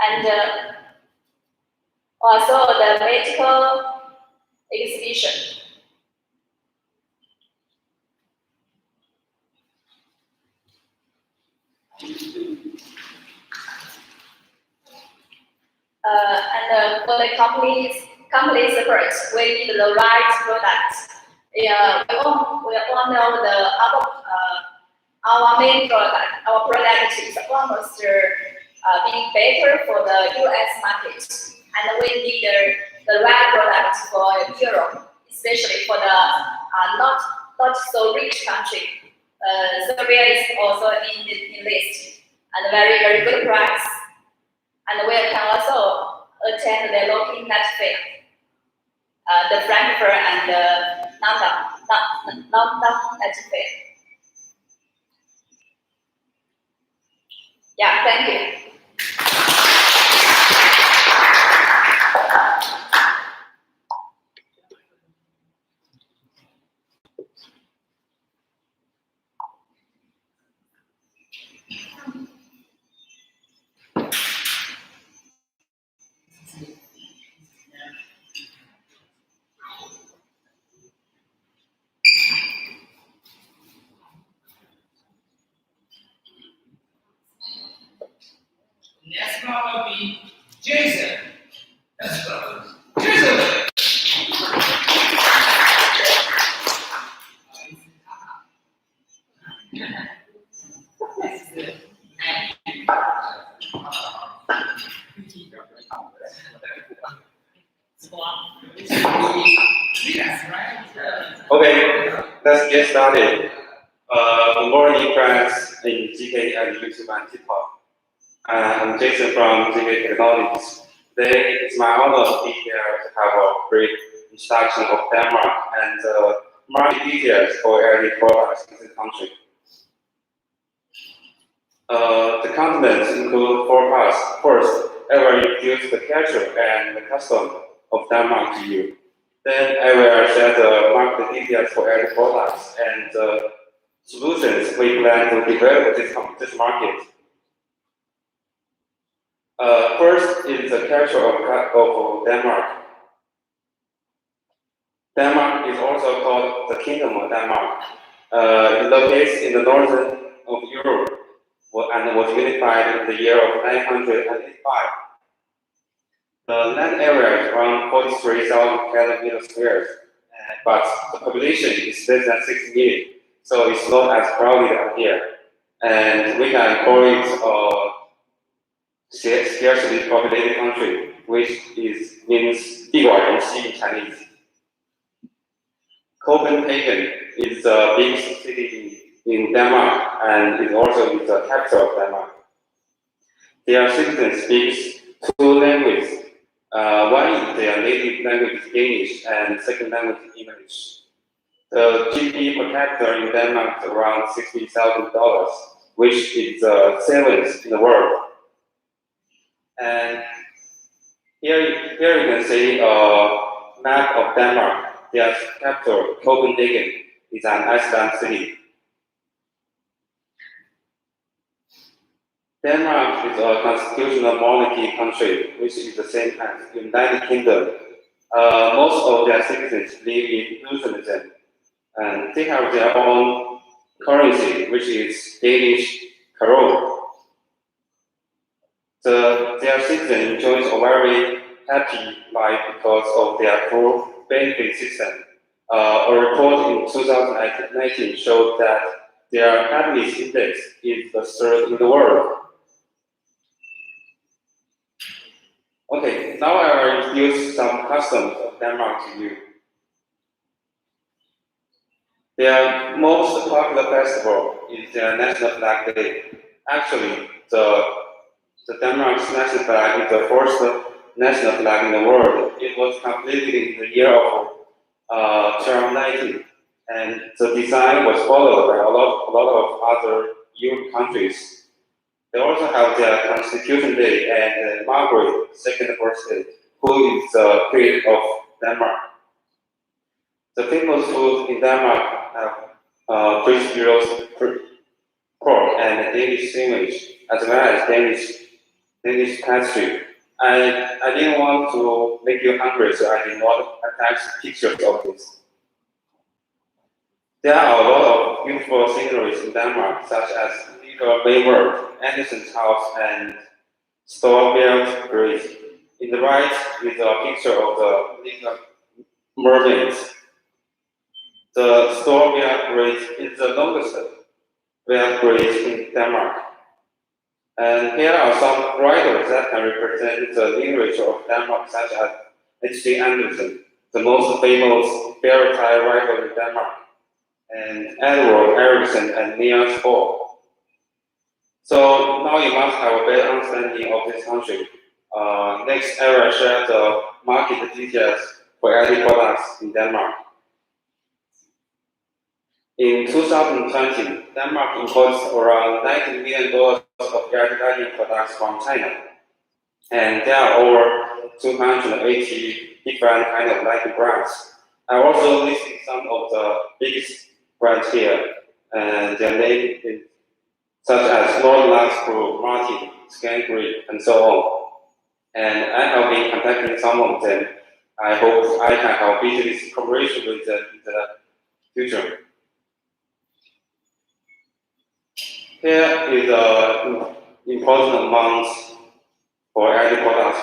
And also the medical exhibition. And for the company's effort, we need the right product. We all know our main product. Our product is almost being better for the US market, and we need the right product for Europe, especially for the not so rich country. Serbia is also in list, and very good price. And we can also attend the local net fair, the Frankfurt and London net fair. Yeah, thank you. Next one will be Jason. Let's go. Jason! Okay, let's get started. Good morning, friends in GK and YouTube and TikTok. I'm Jason from GK Technologies. Today, it's my honor to be here to have a brief introduction of Denmark and market details for LED products in the country. The continents include 4 parts. First, I will introduce the culture and the custom of Denmark to you. Then I will share the market details for LED products and solutions we plan to develop this market. First is the culture of Denmark. Denmark is also called the Kingdom of Denmark. It locates in the northern of Europe and was unified in the year of 985. The land area is around 43,000 kilometers squared, but the population is less than 6 million, so it's not as crowded up here. And we can call it a scarcely populated country, which means 地广人稀 in Chinese. Copenhagen is the biggest city in Denmark and is also the capital of Denmark. Their citizens speak two languages. One is their native language Danish and second language English. The GDP per capita in Denmark is around $60,000, which is the seventh in the world. And here you can see a map of Denmark. Their capital, Copenhagen, is an Iceland city. Denmark is a constitutional monarchy country, which is the same as the United Kingdom. Most of their citizens live in Lutheranism, and they have their own currency, which is Danish krone. Their citizens enjoy a very happy life because of their full benefit system. A report in 2019 showed that their happiness index is the third in the world. Okay, now I will introduce some customs of Denmark to you. Their most popular festival is their National Flag Day. Actually, the Denmark's national flag is the first national flag in the world. It was completed in the year of 1290, and the design was followed by a lot of other European countries. They also have their Constitution Day and Margaret II birthday, who is the Queen of Denmark. The famous food in Denmark have crispy roast pork and Danish sandwich, as well as Danish pastry. I didn't want to make you hungry, so I did not attach pictures of this. There are a lot of beautiful sceneries in Denmark, such as Little Bayberg, Anderson's house, and Storebælt Bridge. In the right is a picture of the Little Mermaids. The Storebælt Bridge is the longest rail bridge in Denmark. And here are some writers that can represent the literature of Denmark, such as H.C. Andersen, the most famous fairy tale writer in Denmark, and Edward Erickson and Niels Bohr. So now you must have a better understanding of this country. Next, I will share the market details for agri products in Denmark. In 2020, Denmark imports around $90 million of agri products from China, and there are over 280 different kinds of agri brands. I also listed some of the biggest brands here, and their name is such as Nordlands Group, Martin, Scangreen, and so on. And I have been contacting some of them. I hope I can have business cooperation with them in the future. Here is the important amounts for agri products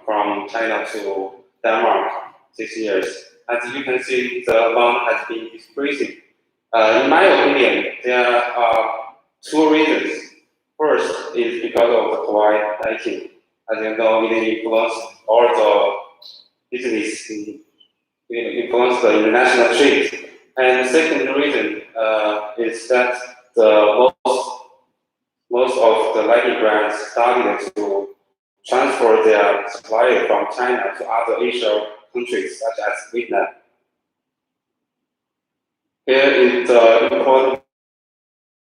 from China to Denmark 6 years. As you can see, the amount has been decreasing. In my opinion, there are two reasons. First is because of the COVID-19. As you know, it influenced all the business, influenced the international trade. And the second reason is that the most of the lighting brands started to transfer their supply from China to other Asian countries such as Vietnam. Here is the import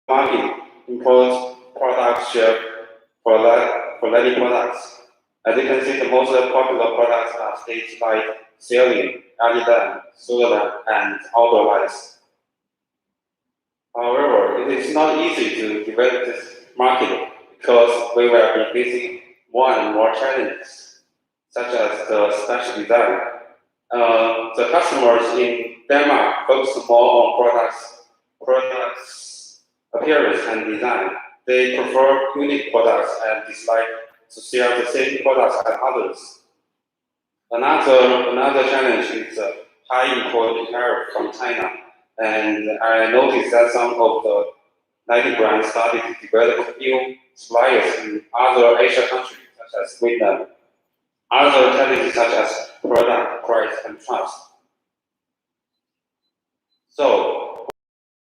market, import product share for lighting products. As you can see, the most popular products are states like ceiling, LED, solar lamp, and outdoor lights. However, it is not easy to develop this market because we will be facing more and more challenges, such as the special design. The customers in Denmark focus more on products appearance and design. They prefer unique products and dislike to sell the same products as others. Another challenge is high import tariff from China, and I noticed that some of the Nike brands started to develop new suppliers in other Asia countries, such as Vietnam. Other challenges such as product, price, and trust. So,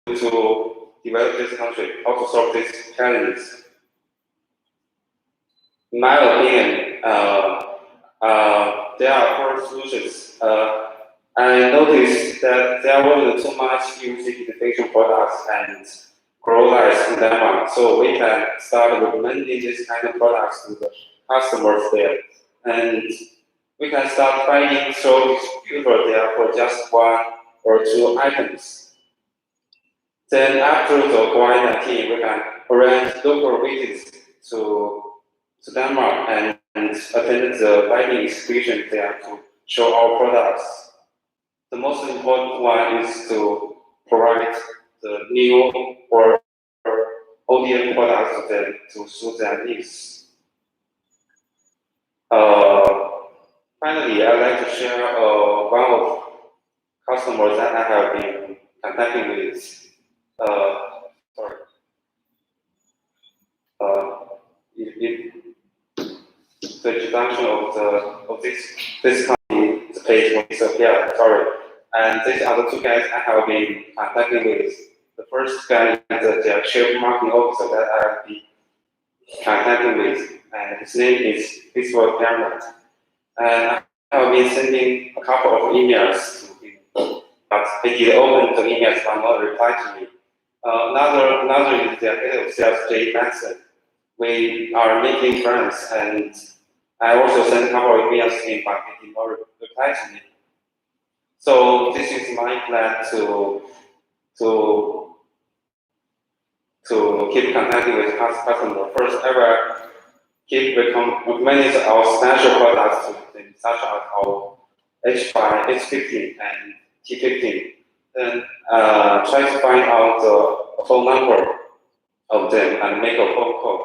to develop this country, how to solve these challenges? In my opinion, there are 4 solutions. I noticed that there wasn't too much music education products and grow lights in Denmark, so we can start recommending this kind of products to the customers there. And we can start finding sole distributor there for just 1 or 2 items. Then after the quarantine, we can arrange local visits to Denmark and attend the lighting exhibition there to show our products. The most important one is to provide the new or ODM products to them to suit their needs. Finally, I'd like to share one of customers that I have been contacting with. Sorry. The introduction of this company, the page will disappear. Sorry. And these are the 2 guys I have been contacting with. The first guy is the chief marketing officer that I have been contacting with, and his name is Visual Parent. And I have been sending a couple of emails to him, but he did open the emails but not reply to me. Another is the head of sales, Jay Benson. We are making friends, and I also sent a couple of emails to him, but he did not reply to me. So this is my plan to keep contacting with customers. First, I will keep recommending our special products to them, such as our H5, H15, and T15. Then try to find out the phone number of them and make a phone call.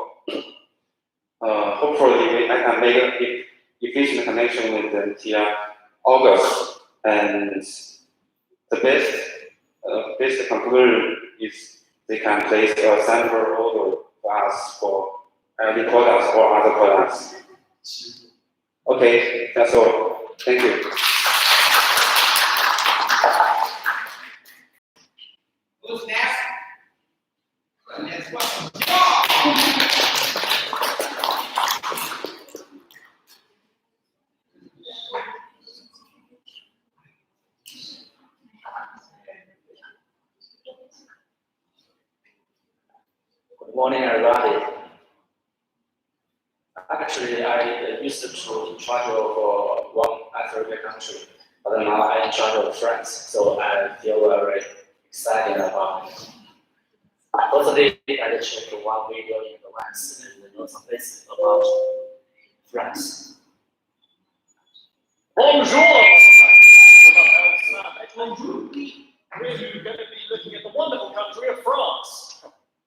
Hopefully, I can make an efficient connection with them till August. And the best conclusion is they can place a sample order for us for any products or other products. Okay, that's all. Thank you. Who's next? Next one. Good morning, everybody. Actually, I used to in charge of one African country, but now I'm in charge of France, so I feel very excited about it. Firstly, I checked one video in advance and know some basics about France. Bonjour! We're going to be looking at the wonderful country of France.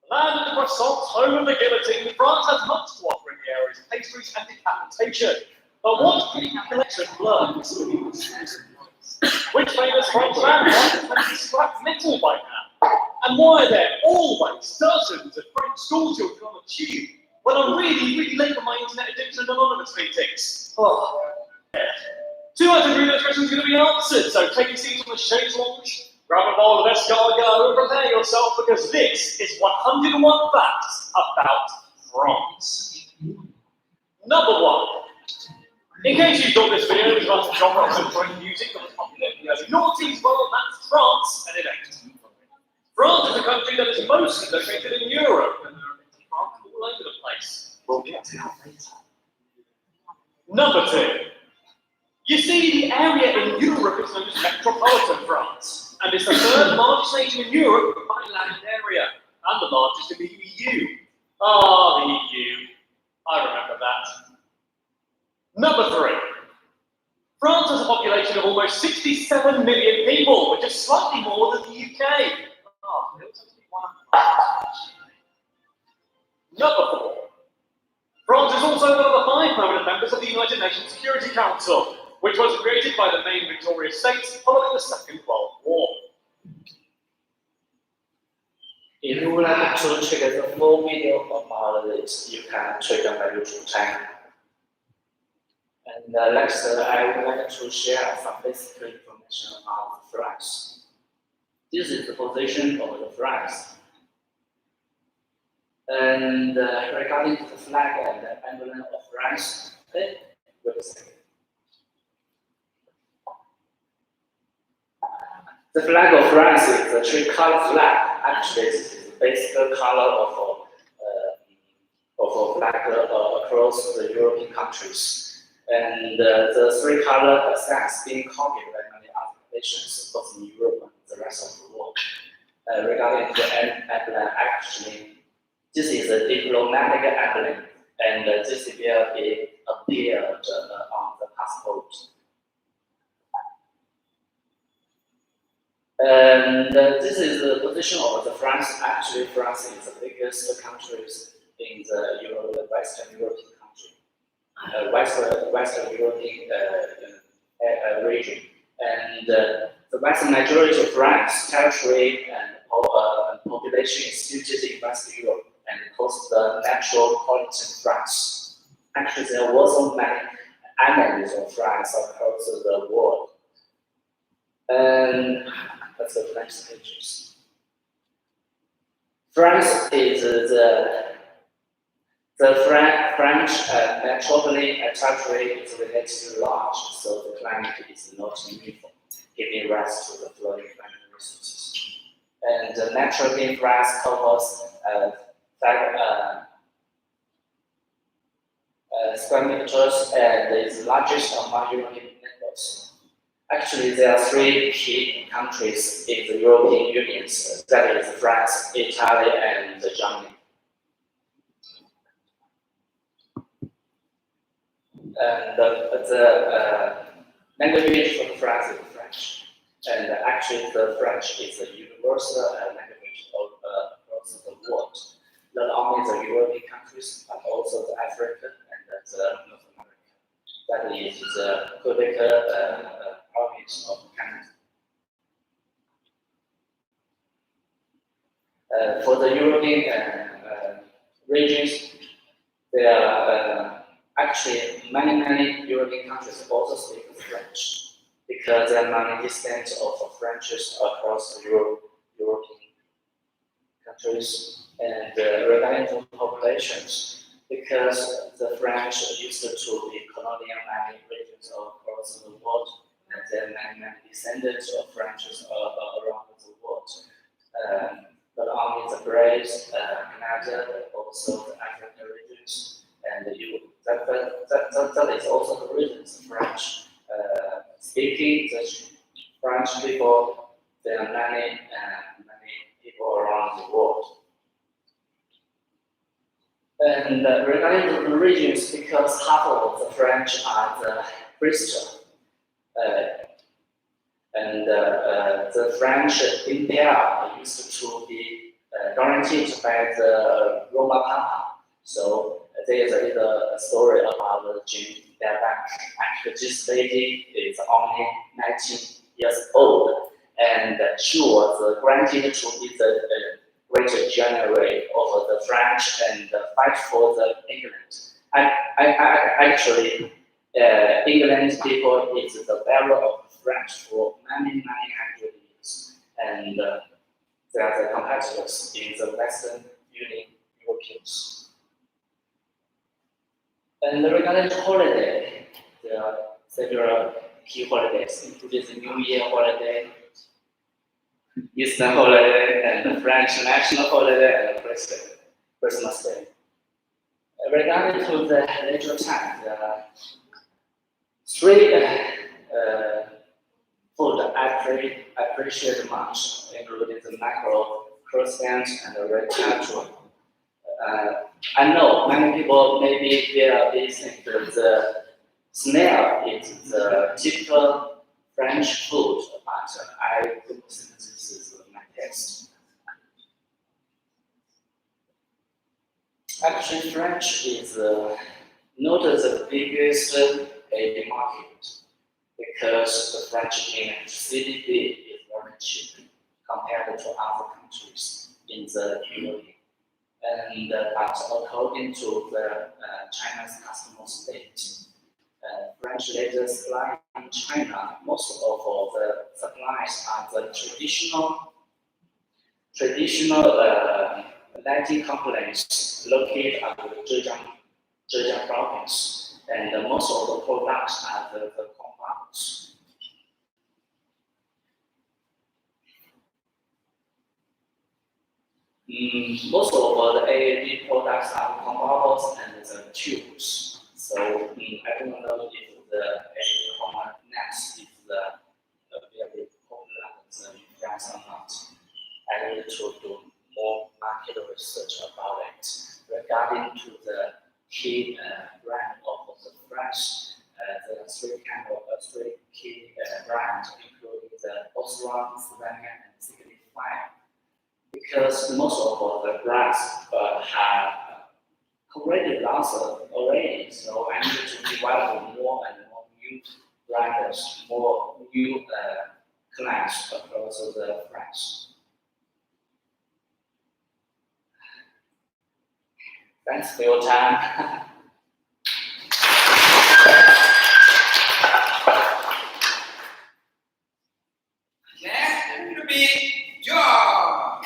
Land of the croissants, home of the guillotine, France has much to offer in the areas of pastries and decapitation. But what can the collection learn? Which famous French landmark has scrap metal by now? And why are there always dozens of French school children on the tube when I'm really late for my internet addiction and anonymous meetings? Oh. 2 out of 3 of those questions are going to be answered, so take your seat on the chaise lounge, grab a bowl of escargot and prepare yourself because this is 101 facts about France. Number 1. In case you thought this video was about genres of French music that was popular in the early noughties, well, that's France, and it ain't. France is a country that is mostly located in Europe, and there are many parts all over the place. We'll get to that later. Number 2. You see, the area in Europe is known as metropolitan France, and it's the 3rd largest nation in Europe by land area, and the largest in the EU. Ah, the EU. I remember that. Number 3. France has a population of almost 67 million people, which is slightly more than the UK. Oh, Number 4. France is also one of the 5 permanent members of the United Nations Security Council. which was created by the main Victoria states following the Second World War. If you would like to check the full video about this, you can check on my YouTube channel. And next, I would like to share some basic information about France. This is the position of the France. And regarding to the flag and the emblem of France, okay, wait a second. The flag of France is a three-color flag. Actually, this is the basic color of a flag across the European countries. And the three-color stance being copied by many other nations, both in Europe and the rest of the world. Regarding the emblem, actually, this is a diplomatic emblem, and this will be appeared on the passport. And this is the position of the France. Actually, France is the biggest country in the Western European country, Western European region. And the vast majority of France territory and population is situated in Western Europe and hosts the metropolitan France. Actually, there was so many islands of France across the world. And let's go to the next pages. France is the French metropolitan territory is relatively large, so the climate is not uniform, giving rise to the flooding climate resources. And naturally, France covers square meters and is largest among European members. Actually, there are three key countries in the European Union, that is France, Italy, and Germany. And the language for France is French. And actually, the French is a universal language across the world. Not only the European countries, but also the Africa and the North America. That is the Quebec province of Canada. For the European regions, there are actually many European countries also speak French because there are many descent of French across the European countries. And regarding to populations, because the French used to be colonial many regions across the world, and there are many descendants of French around the world. Not only the British, Canada, but also the African regions, and Europe. That is also the reasons French speaking the French people. There are many people around the world. And regarding to the regions, because half of the French are the Christian, and the French Empire used to be guaranteed by the Roman Papa. So there is a little story about Jean d'Arc. Actually, this lady is only 19 years old, and she was granted to be the great general of the French and fight for the England. Actually, England people is the bearer of French for many hundred years, and they are the competitors in the Western Union Europeans. And regarding the holiday, there are several key holidays, including the New Year holiday, Easter holiday, and the French national holiday, and the Christmas Day. Regarding to the leisure time, there are three food I appreciate much, including the mackerel, croissant, and the red capsule. I know many people maybe they think that the snail is the typical French food, but I don't think this is my taste. Actually, French is not the biggest market, because the French in CDB is very cheap compared to other countries in the Union. And but according to the China's customer state, French laser supply in China, most of the supplies are the traditional lighting companies located at the Zhejiang province, and most of the products are the compounds. Most of the AAD products are consumables and the tubes. So I don't know if the AAD format next is the very popular in France or not. I need to do more market research about it. Regarding to the key brand of the French, the three key brands, including the Osram, Savannah, and Signify. Because most of the brands have already launched already, so I need to develop more and more new brands, more new clients across the France. Thanks for your time. Next, it will be John.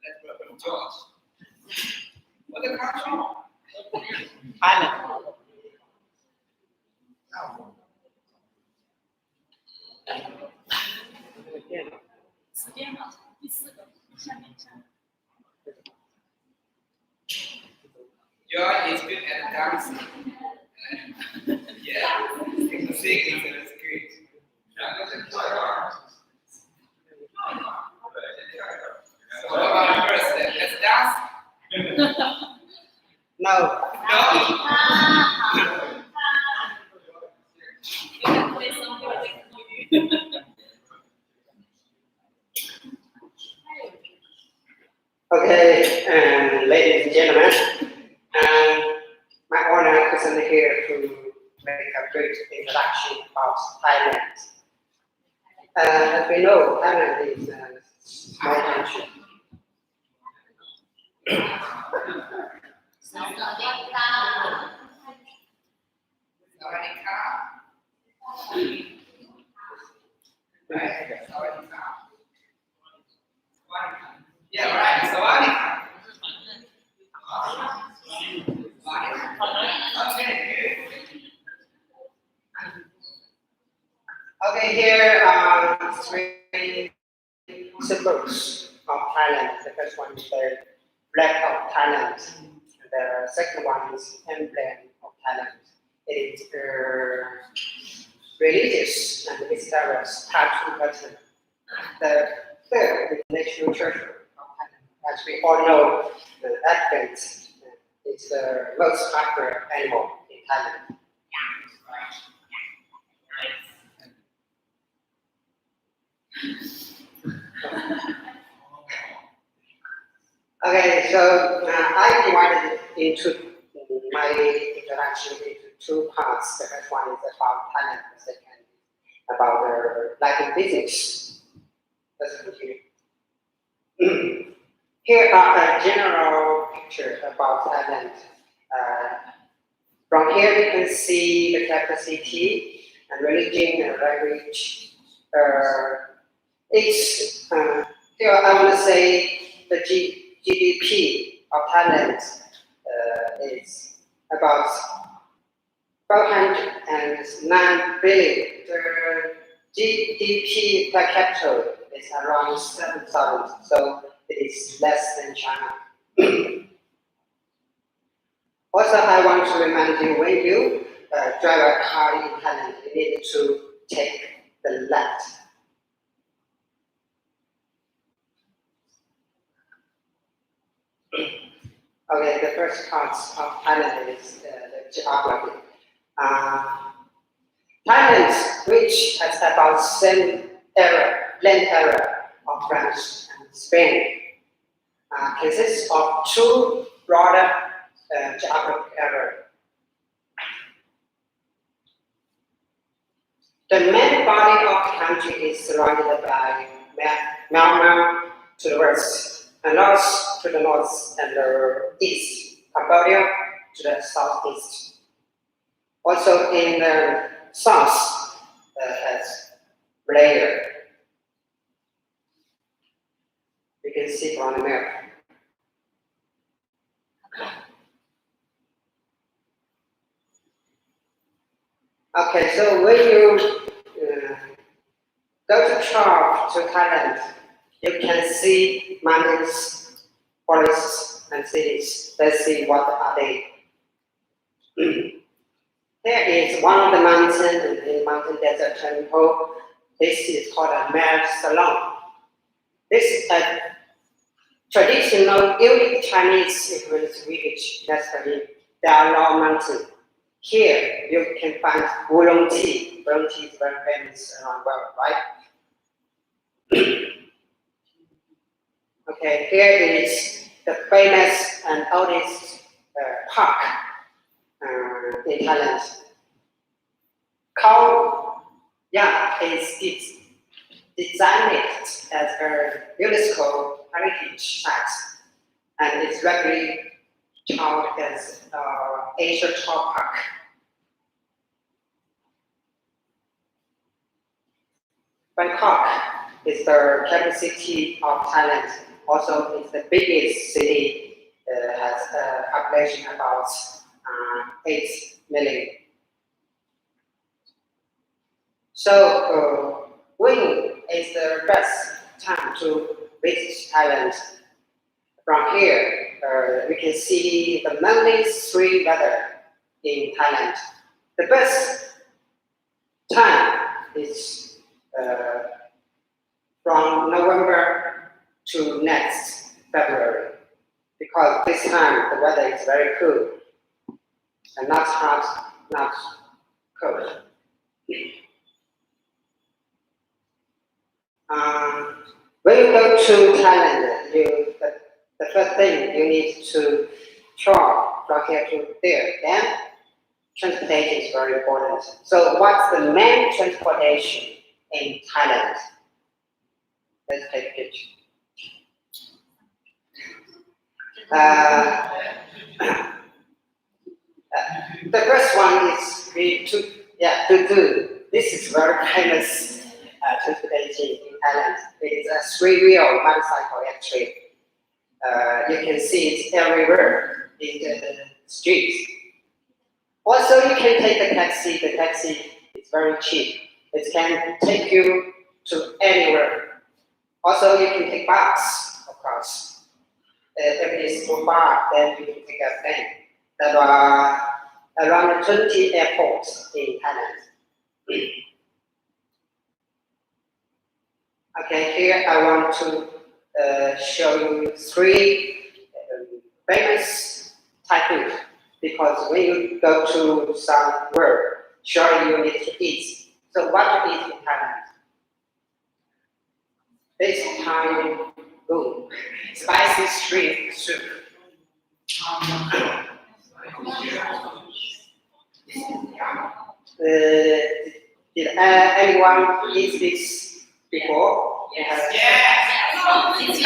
Let's welcome George. What the country? Thailand. 时间嘛，第4个，下面。 George is good at dancing. Yeah, singing is great. So what about first? Let's dance. No. Okay, ladies and gentlemen, my honor to stand here to make a brief introduction about Thailand. As we know, Thailand is a small country. Yeah, right. Sawadee. Okay, here are 3 symbols of Thailand. The first one is the flag of Thailand. The second one is emblem of Thailand. It is religious and mysterious tattoo button. The third is national treasure of Thailand. As we all know, the elephant is the most popular animal in Thailand. Okay, so I divided it into my introduction into 2 parts. The first one is about Thailand, the second about the lighting business. Let's continue. Here are a general picture about Thailand. From here we can see the capital city and religion and language. Here I want to say the GDP of Thailand is about 509 billion. The GDP per capita is around 7,000, so it is less than China. Also, I want to remind you, when you drive a car in Thailand, you need to take the left. Okay, the first part of Thailand is the geography. Thailand, which has about same land area of France and Spain, consists of 2 broader geographic area. The main body of the country is surrounded by Myanmar to the west, and Laos to the north and the east, Cambodia to the southeast. Also in the south has layer. You can see it on the map. Okay, so when you go to Char to Thailand, you can see mountains, forests, and cities. Let's see what are they. Here is one of the mountains in mountain desert temple. This is called a Mer Salon. This is a traditional unique Chinese influenced village that's the Dalao Mountain. Here you can find oolong tea. Oolong tea is very famous around the world, right? Okay, here is the famous and oldest park in Thailand. Khao Yat is designed as a UNESCO heritage site, and it's regularly touted as Asia Top Park. Bangkok is the capital city of Thailand. Also, it's the biggest city. Has a population about 8 million. So, when is the best time to visit Thailand? From here, we can see the mainly 3 weather in Thailand. The best time is from November to next February, because this time the weather is very cool and not hot, not cold. When you go to Thailand, the first thing you need to travel from here to there. Then transportation is very important. So what's the main transportation in Thailand? Let's take a picture. The first one is Tutu. This is very famous transportation in Thailand. It is a 3-wheel motorcycle actually. You can see it everywhere in the streets. Also, you can take the taxi. The taxi is very cheap. It can take you to anywhere. Also, you can take bus, of course. If it is too far, then you can take a plane. There are around 20 airports in Thailand. Okay, here I want to show you 3 famous Thai food, because when you go to somewhere, surely you need to eat. So what to eat in Thailand? This Thai food, spicy shrimp soup. Did anyone eat this before? Yes.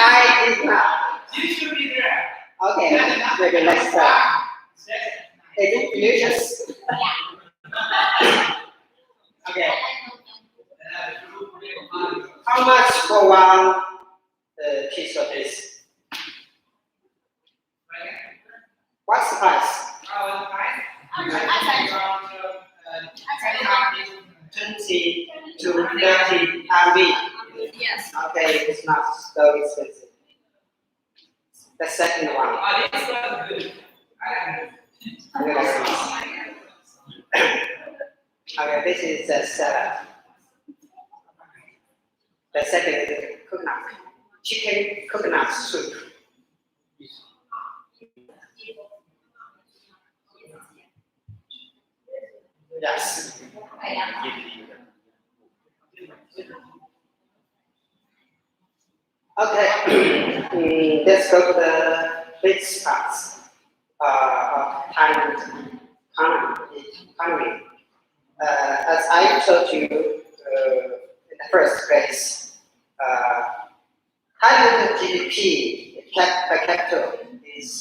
I did not. You should be there. Okay, maybe next time. Is it delicious? Okay. How much for one piece of this? What's the price? 20 to 30 RMB. Yes. Okay, it's not so expensive. The second one. This was good. Okay, this is the salad. The second is coconut, chicken coconut soup. Yes. Okay, let's go to the big parts. of Thailand's economy. As I told you in the first place, Thailand's GDP per capita is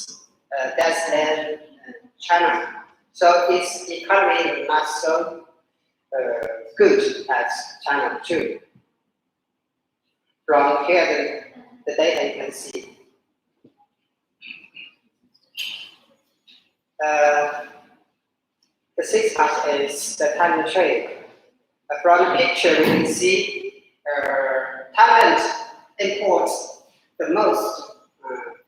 less than China, so its economy is not so good as China too. From here, the data you can see. The sixth part is the Thailand trade. From the picture, we can see Thailand imports the most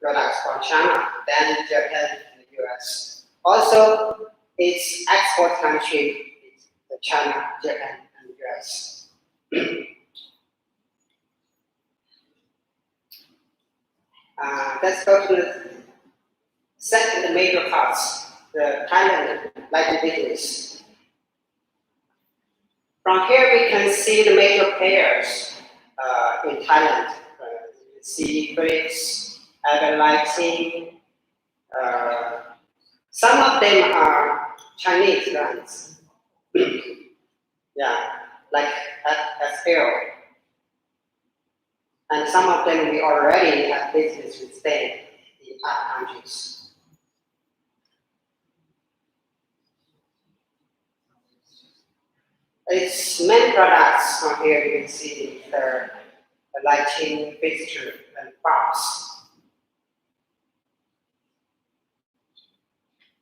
products from China, then Japan and the US. Also, its export country is China, Japan, and the US. Let's go to the second major parts, the Thailand light business. From here, we can see the major players in Thailand. You can see Philips, Urban Lighting. Some of them are Chinese brands. Yeah, like SL. And some of them we already have business with them in other countries. Its main products from here you can see the lighting, fixture, and bulbs.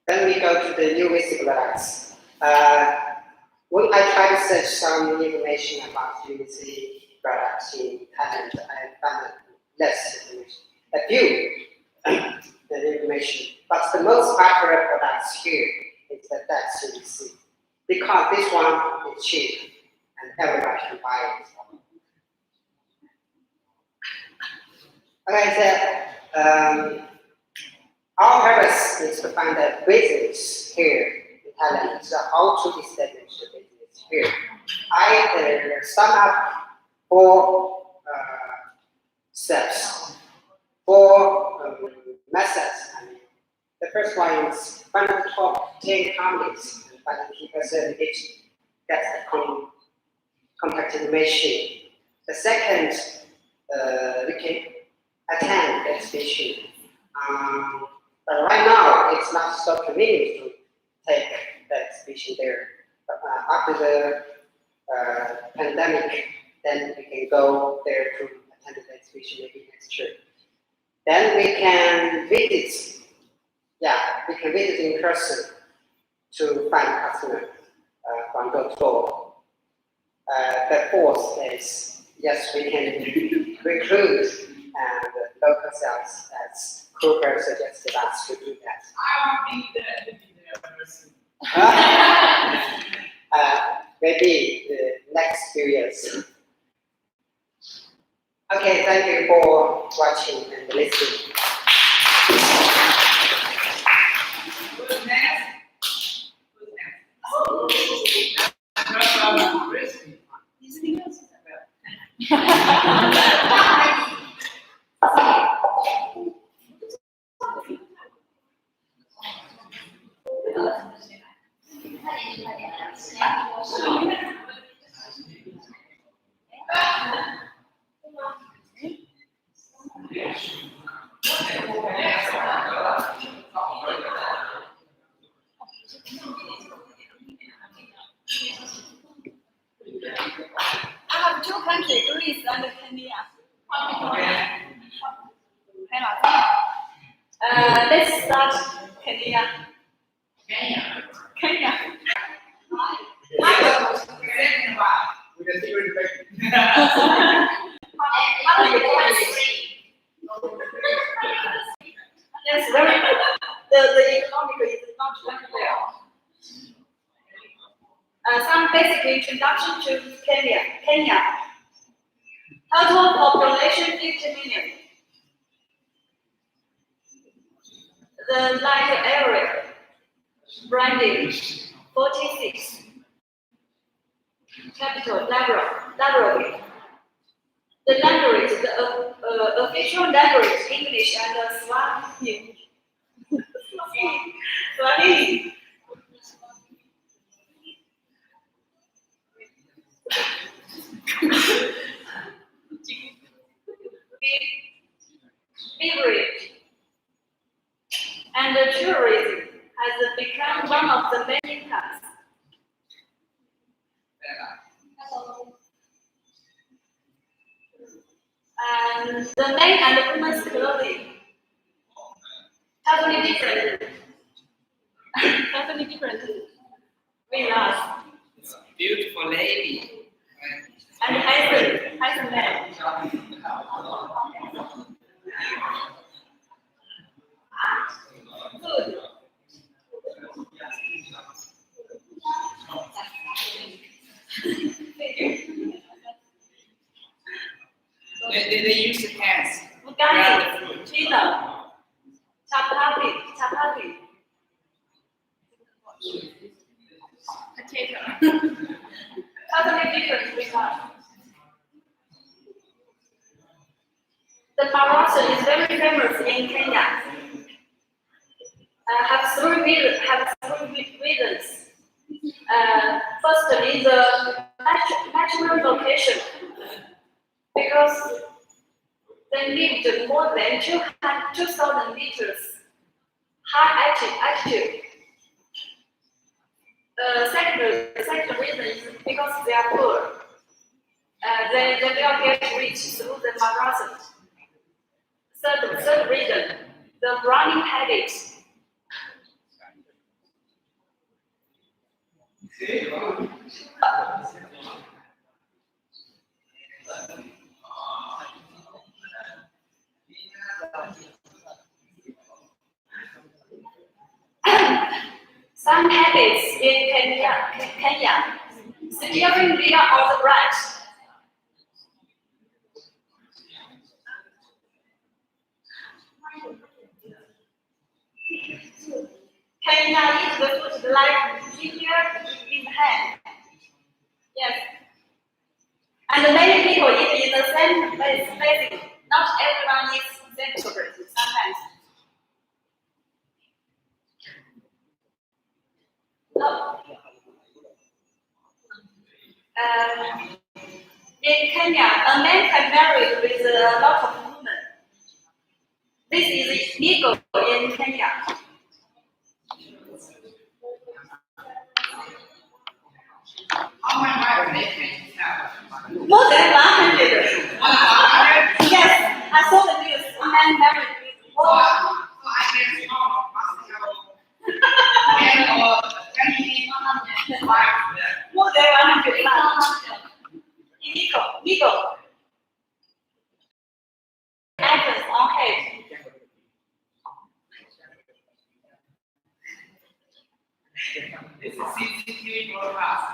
Then we go to the new UVC products. When I try to search some information about UVC products in Thailand, I found less information. A few information, but the most popular products here is the DAX UVC. Because this one is cheap and everybody can buy it. Okay, so our purpose is to find a business here in Thailand. So how to establish the business here? I sum up 4 steps, 4 methods. The first one is find the top 10 companies. But the key person each gets the contact information. The second, we can attend the exhibition. But right now, it's not so convenient to take the exhibition there. But after the pandemic, then we can go there to attend the exhibition maybe next year. Then we can visit. Yeah, we can visit in person to find customers from the store. The fourth is, yes, we can recruit and local sales as Kruger suggested us to do that. I want to be there. Maybe the next few years. Okay, thank you for watching and listening. Who's next? I have 2 countries, Greece and Kenya. Let's start Kenya. Kenya. Yes, very good. The economy is not very well. Some basic introduction to Kenya. Total population 50 million. The land area, branding 46. Capital, Nairobi. The language, the official language, English and Swahili. Funny. Beverage and tourism has become one of the main tasks. And the men and women's clothing totally different. Totally different with us. Beautiful lady. And handsome man. Good. They use the hands. Bulgarian, Chino, chapati. Potato. Totally different with us. The marathon is very famous in Kenya. Have three reasons. First is the natural location, because they lived more than 2,000 meters high altitude. Second reason is because they are poor. They will get rich through the marathon. Third reason, the running habit. Some habits in Kenya, steering wheel on the right. Kenya is the food like linear in hand. Yes. And many people eat in the same spacing. Not everyone is separate sometimes. In Kenya, a man can marry with a lot of women. This is illegal in Kenya. How many wives they can have? More than 100. Yes, I saw the news. A man married with more. So I can More than 100. Illegal. Items on head. This is CCTV broadcast.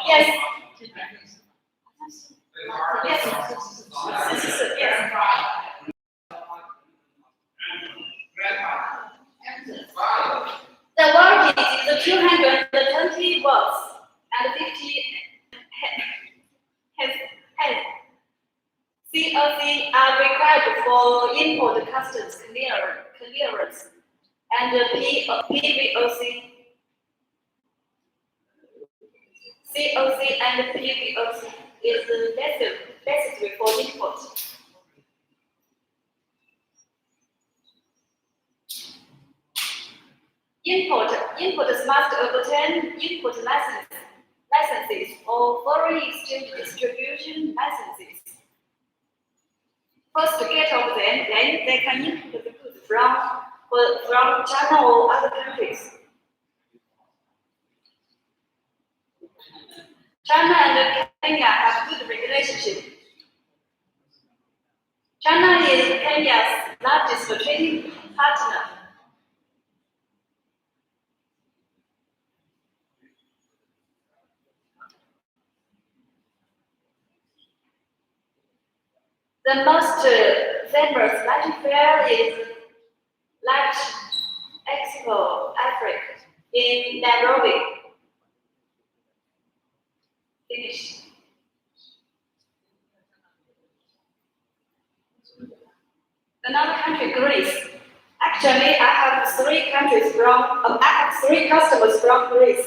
Yes. The work is 220 watts and 50 COC are required for import customs clearance and PVOC. COC and PVOC is necessary for import. Importers must obtain import licenses or foreign exchange distribution licenses. First, get of them, then they can import the goods from China or other countries. China and Kenya have good relationship. China is Kenya's largest trading partner. The most famous light fair is Light Expo Africa in Nairobi. Finish. Another country, Greece. Actually, I have three customers from Greece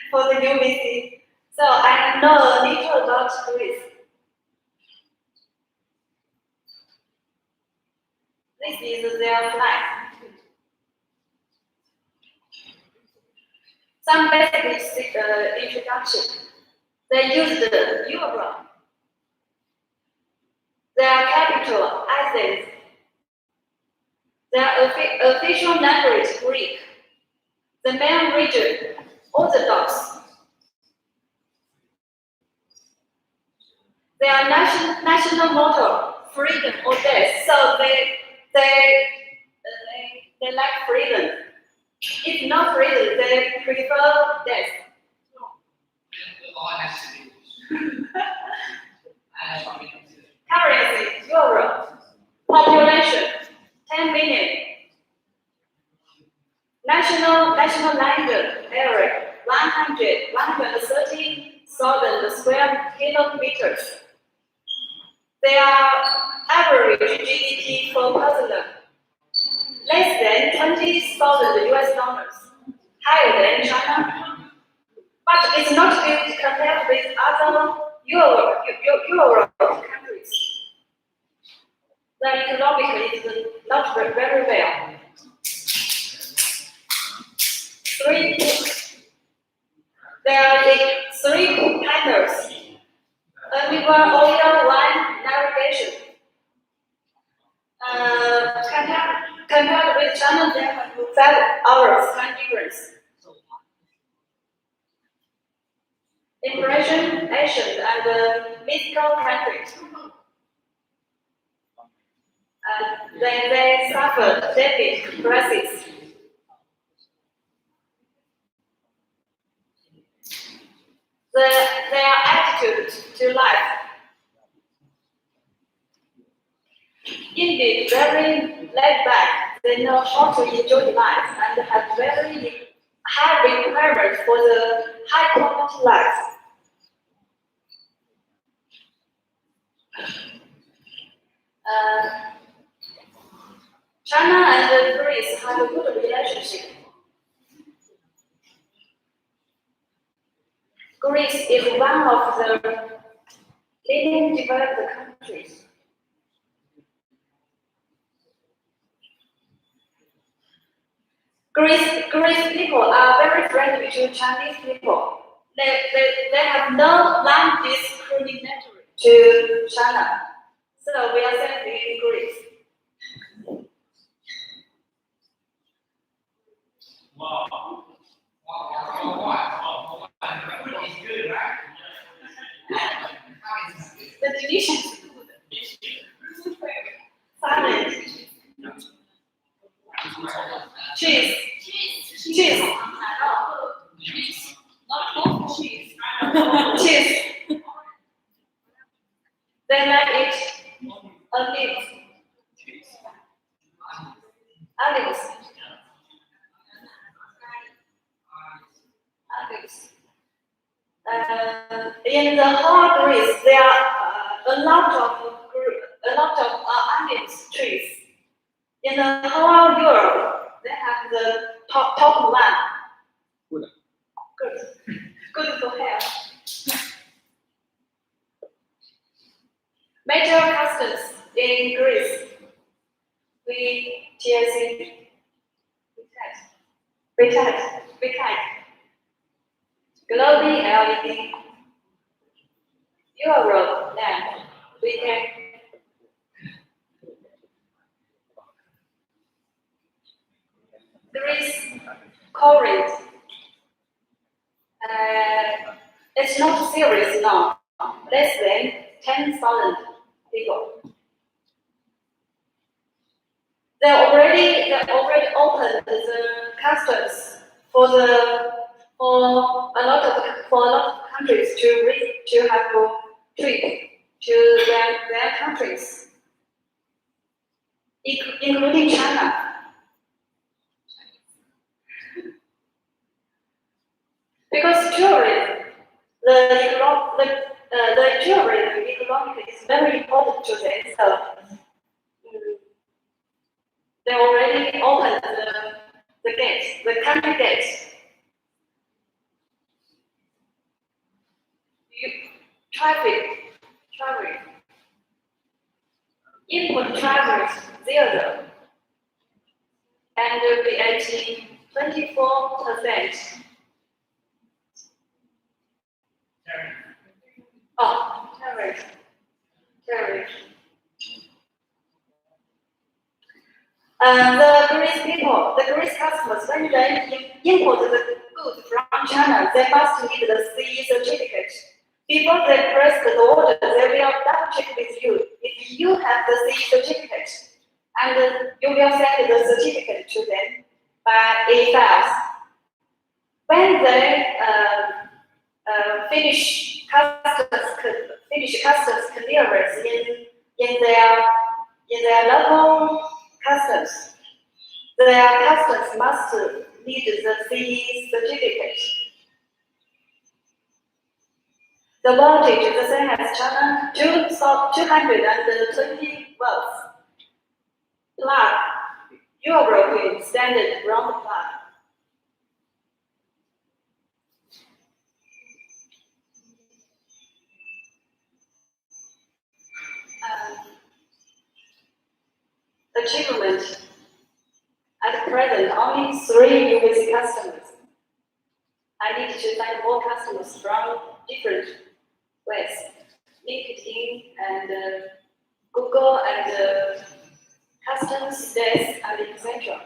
for the UVC. So I know a little about Greece. This is their flag. Some basic introduction. They use the euro. Their capital, Athens. Their official language, Greek. The main region, Orthodox. Their national motto, freedom or death. So they like freedom. If not freedom, they prefer death. Currency, euro. Population, 10 million. National land area, 130,000 square kilometers. Their average GDP per person, less than 20,000 US dollars, higher than China. But it's not good compared with other Europe countries. The economic is not very well. There are three patterns. River, oil, wine, navigation. Compared with China, they have 5 hours time difference. Impression, Asian, and mythical countries. They suffered debit crisis. Their attitude to life. Indeed, very laid back. They know how to enjoy life and have very high requirements for the high quality life. China and Greece have a good relationship. Greece is one of the leading developed countries. Greece people are very friendly to Chinese people. They have no line discriminatory to China. So we are safe in Greece. Wow. It's good, right? The delicious food. Salad. Cheese. Cheese. Not cheese. Cheese. They like it. Olives. Olives. In the whole Greece, there are a lot of onions trees. In the whole Europe, they have the top one. Good for health. Major customs in Greece. Global LED. Euro lamp. Greece, Corinth. It's not serious now. Less than 10,000 people. They already opened the customs for a lot of countries to have a trip to their countries, including China. Because tourism, the tourism economic is very important to them. So they already opened the gates, the country gates. Traffic. Input travels 0 and will be at 24%. Oh, tariff. The Greece people, the Greece customers, when they import the goods from China, they must need the CE certificate. Before they press the order, they will double check with you if you have the CE certificate, and you will send the certificate to them by e-files. When they finish customs clearance in their local customs, their customs must need the CE certificate. The voltage is the same as China, 220 volts. Plug, European standard round plug. Achievement. At present, only 3 UVC customers. I need to find more customers from different ways. LinkedIn and Google and customs desk and etc.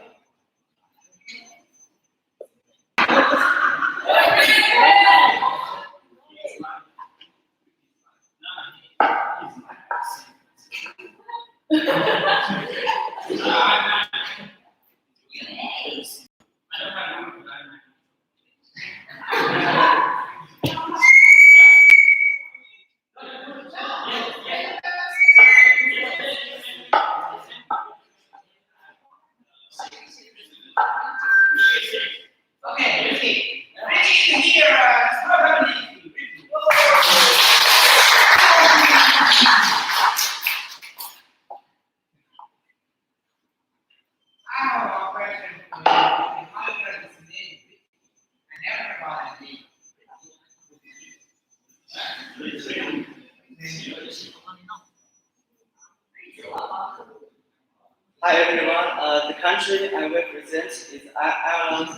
Hi everyone, the country I represent is Ireland.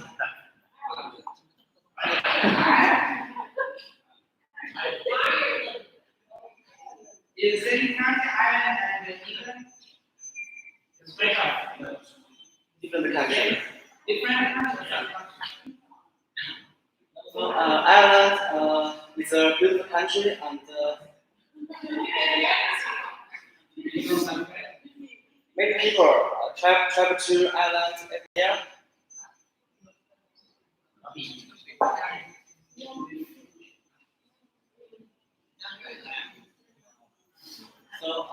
Is any country Ireland and England? It's very hard. Different country. Different countries. So Ireland is a beautiful country and many people travel to Ireland every year. So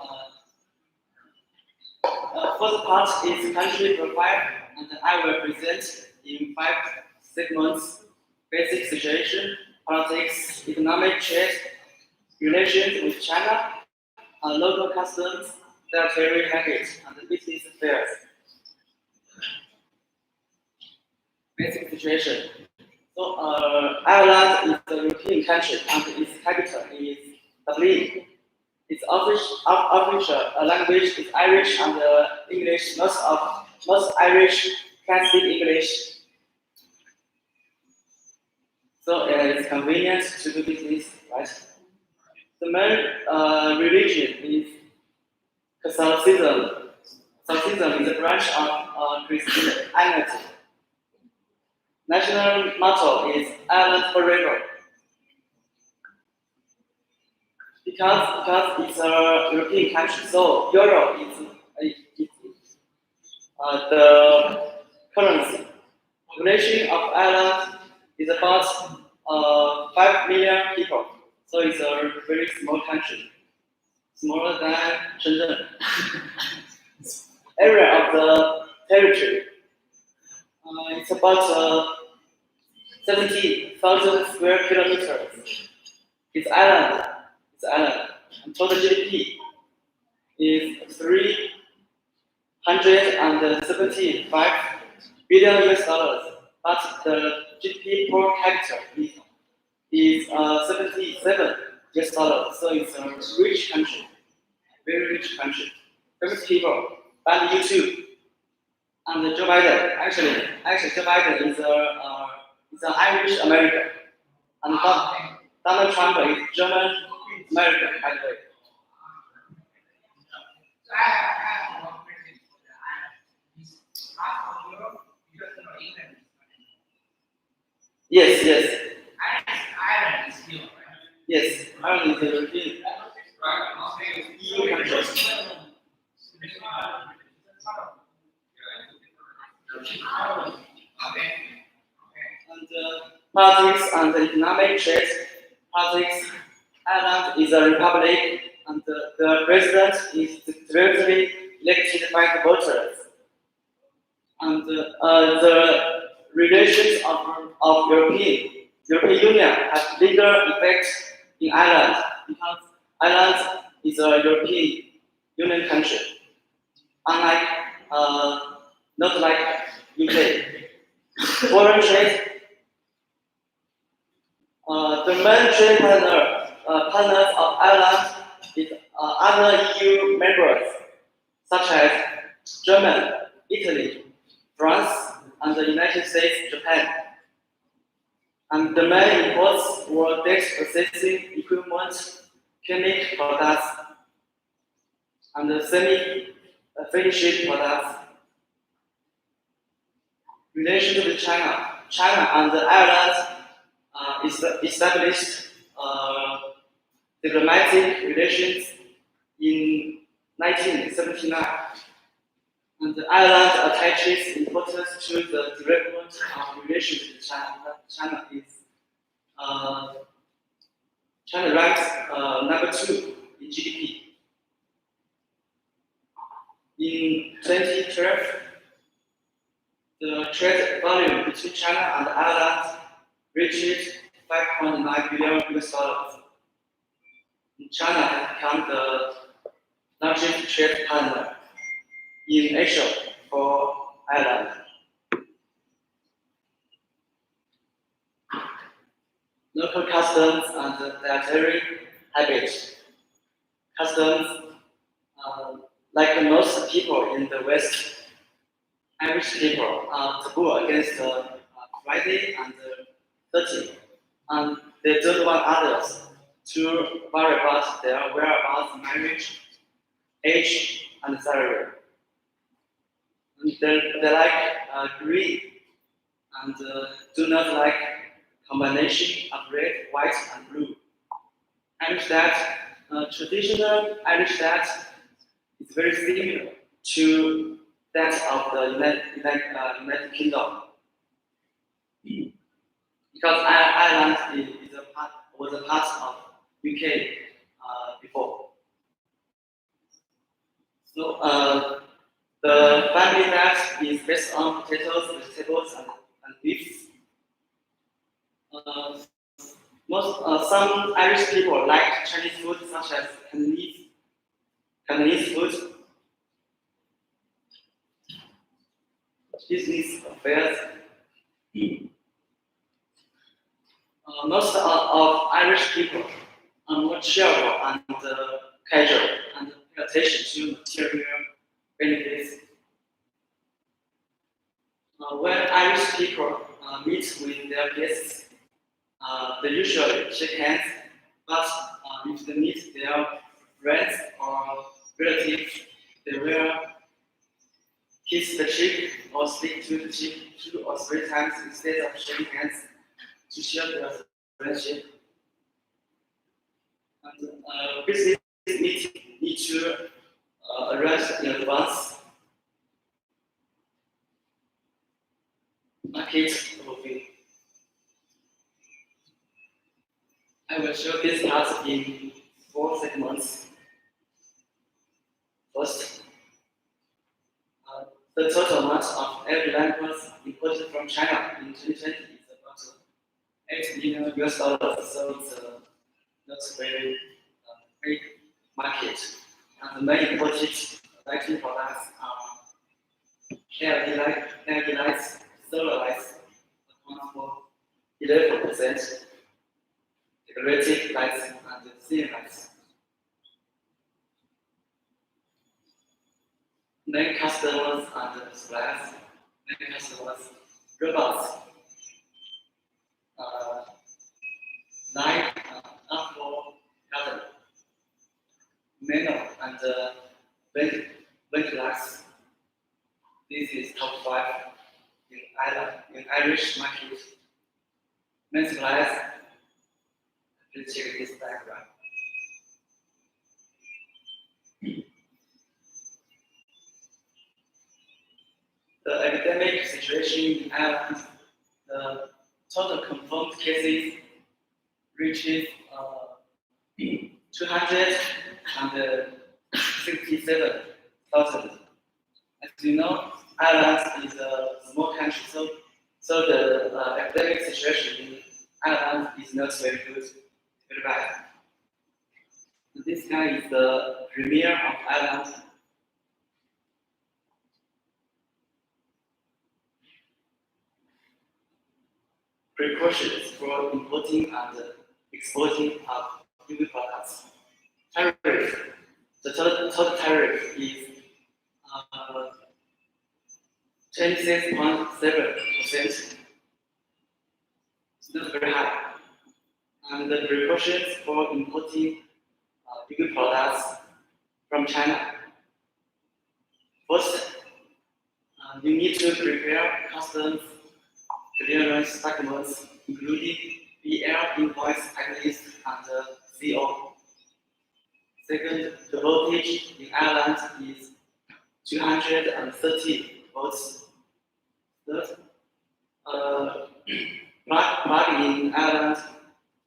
first part is country profile, and I will present in 5 segments: basic situation, politics, economic trade, relations with China, local customs, dietary habits, and business affairs. Basic situation. So Ireland is a European country, and its capital is Dublin. Its official language is Irish and English. Most Irish can speak English, so it's convenient to do business, right? The main religion is Catholicism. Catholicism is a branch of Christianity. National motto is Ireland forever. Because it's a European country, so euro is the currency. Population of Ireland is about 5 million people, so it's a very small country, smaller than Shenzhen. Area of the territory, it's about 70,000 square kilometers. Its island, and total GDP is 375 billion US dollars, but the GDP per capita is 77 US dollars, so it's a rich country, very rich country. Famous people, and you too. And Joe Biden, actually Joe Biden is an Irish American, and Donald Trump is German American, by the way. I have one question for the island. Is part of Europe because England? Yes. Ireland is still, right? Yes, Ireland is a European Right. EU country. Okay. And politics and economic trade. Politics, Ireland is a republic, and the president is directly elected by the voters. And the relations of European Union have legal effect in Ireland because Ireland is a European Union country, unlike not like UK. Foreign trade. The main trade partners of Ireland is other EU members, such as Germany, Italy, France, and the United States, Japan. And the main imports were data processing equipment, chemical products, and semi-finished products. Relation to China and Ireland established diplomatic relations in 1979, and Ireland attaches importance to the development of relations with China. China ranks number 2 in GDP. In 2012, the trade volume between China and Ireland reached 5.9 billion US dollars. China has become the largest trade partner in Asia for Ireland. Local customs and dietary habits. Customs, like most people in the West, Irish people are taboo against Friday and 30, and they don't want others to worry about their whereabouts, marriage, age, and salary. And they like green and do not like combination of red, white, and blue. Traditional Irish flag is very similar to that of the United Kingdom. Because Ireland was a part of UK before. So the family flag is based on potatoes, vegetables, and beef. Some Irish people like Chinese food, such as Cantonese food, business affairs. Most of Irish people are more cheerful and casual and pay attention to material benefits. When Irish people meet with their guests, they usually shake hands, but if they meet their friends or relatives, they will kiss the cheek or speak to the cheek 2 or 3 times instead of shaking hands to show their friendship. And business meetings need to arrange in advance. Market overview. I will show this part in 4 segments. First, the total amount of every language imported from China in 2020 is about $8 million US, so it's not very big market. And the main imported lighting products are LED lights, solar lights, account for 11%, decorative lights, and ceiling lights. Main customers and suppliers, main customers, robots, light, outdoor garden, manual, and vent lights. This is top 5 in Ireland, in Irish market. Main suppliers, please check this diagram. The epidemic situation in Ireland, the total confirmed cases reaches 267,000. As you know, Ireland is a small country, so the epidemic situation in Ireland is not very good, very bad. This guy is the premier of Ireland. Precautions for importing and exporting of UV products. Tariff. The total tariff is 26.7%. It's not very high. And the precautions for importing UV products from China. First, you need to prepare customs clearance documents, including BL invoice checklist and CO. Second, the voltage in Ireland is 230 volts. Third, plug in Ireland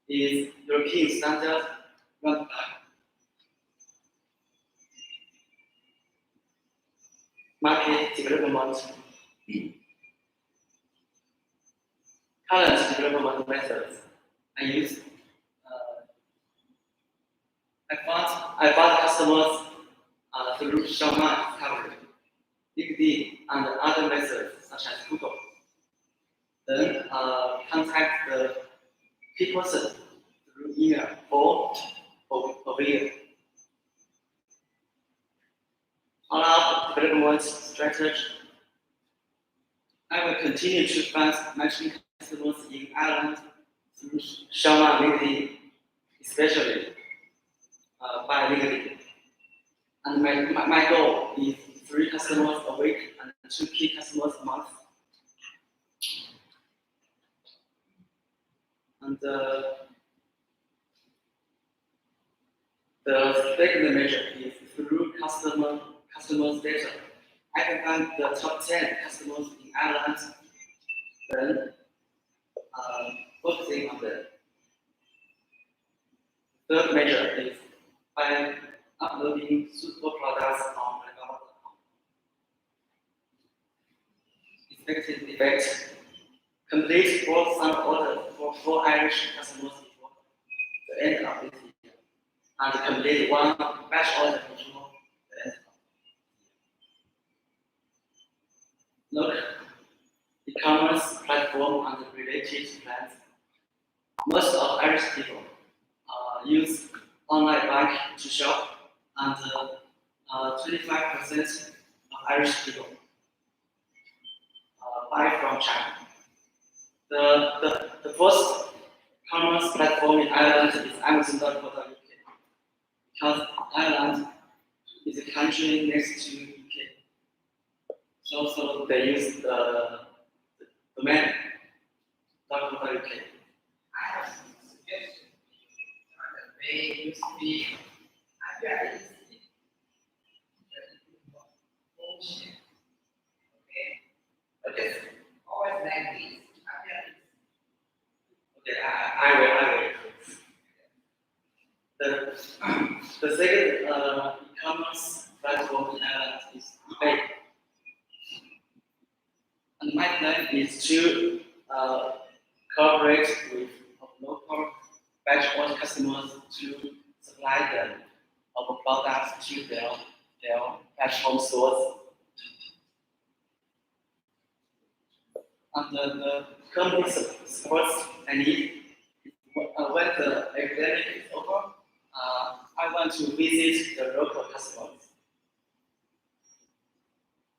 is European standard run plug. Market development. Current development methods I use. I found customers through Shaman discovery, LinkedIn, and other methods such as Google. Then contact the key person through email or video. Follow-up development strategy. I will continue to find matching customers in Ireland through Shaman LinkedIn, especially by LinkedIn. And my goal is 3 customers a week and 2 key customers a month. And the second measure is through customers data. I can find the top 10 customers in Ireland, then focusing on them. Third measure is by uploading suitable products on Alibaba.com. Expected effect. Complete for some orders for 4 Irish customers before the end of this year. And complete 1 batch order before the end of the year. Look, e-commerce platform and related plans. Most of Irish people use online bank to shop, and 25% of Irish people buy from China. The first commerce platform in Ireland is Amazon.co.uk, because Ireland is a country next to UK. So they use the domain .co.uk. I have some suggestions. They used to be very easy. Bullshit. Okay? But it's always like this. Okay, I will. The second e-commerce platform in Ireland is eBay. And my plan is to cooperate with customers to supply them our products to their platform stores. And the company supports and when the epidemic is over, I want to visit the local customers.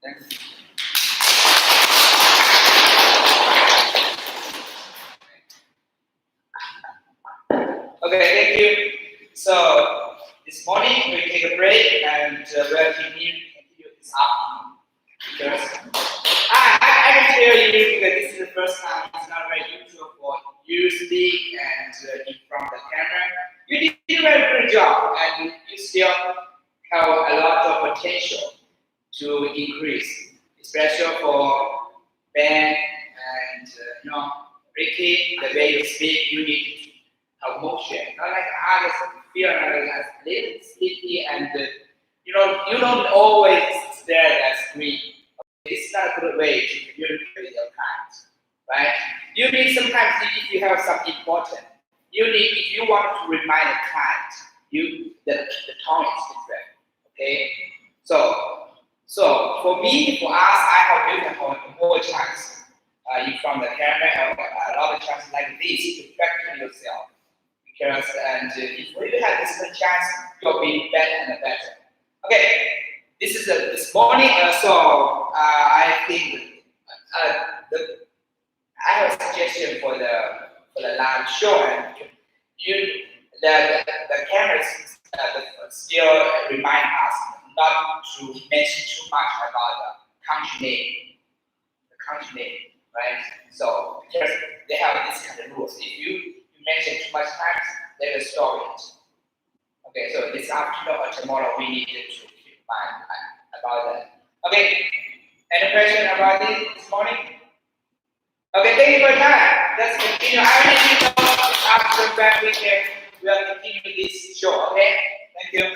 Thanks. Okay, thank you. So this morning we take a break and we'll continue this afternoon because I can tell you because this is the first time. It's not very usual for you speak and in front of the camera. You did a very good job, and you still have a lot of potential to increase, especially for Ben and Ricky. The way you speak, you need to have motion. Not like others feel like a little sleepy and you don't always stare at the screen. It's not a good way to communicate with your clients, right? You need sometimes if you have something important, if you want to remind a client, the tone is different, okay? So for me, for us, I have more chance in front of the camera, a lot of chances like this to practice yourself. Because if you have this chance, you'll be better and better. Okay. This is this morning, so I think I have a suggestion for the live show, and the cameras still remind us not to mention too much about the country name, right? So because they have this kind of rules, if you mention too much times, they will store it. Okay, so this afternoon or tomorrow we need to about that. Okay, any question about it this morning? Okay, thank you for your time. Let's continue. I will let you know after the back weekend. We'll continue this show. Okay, thank you.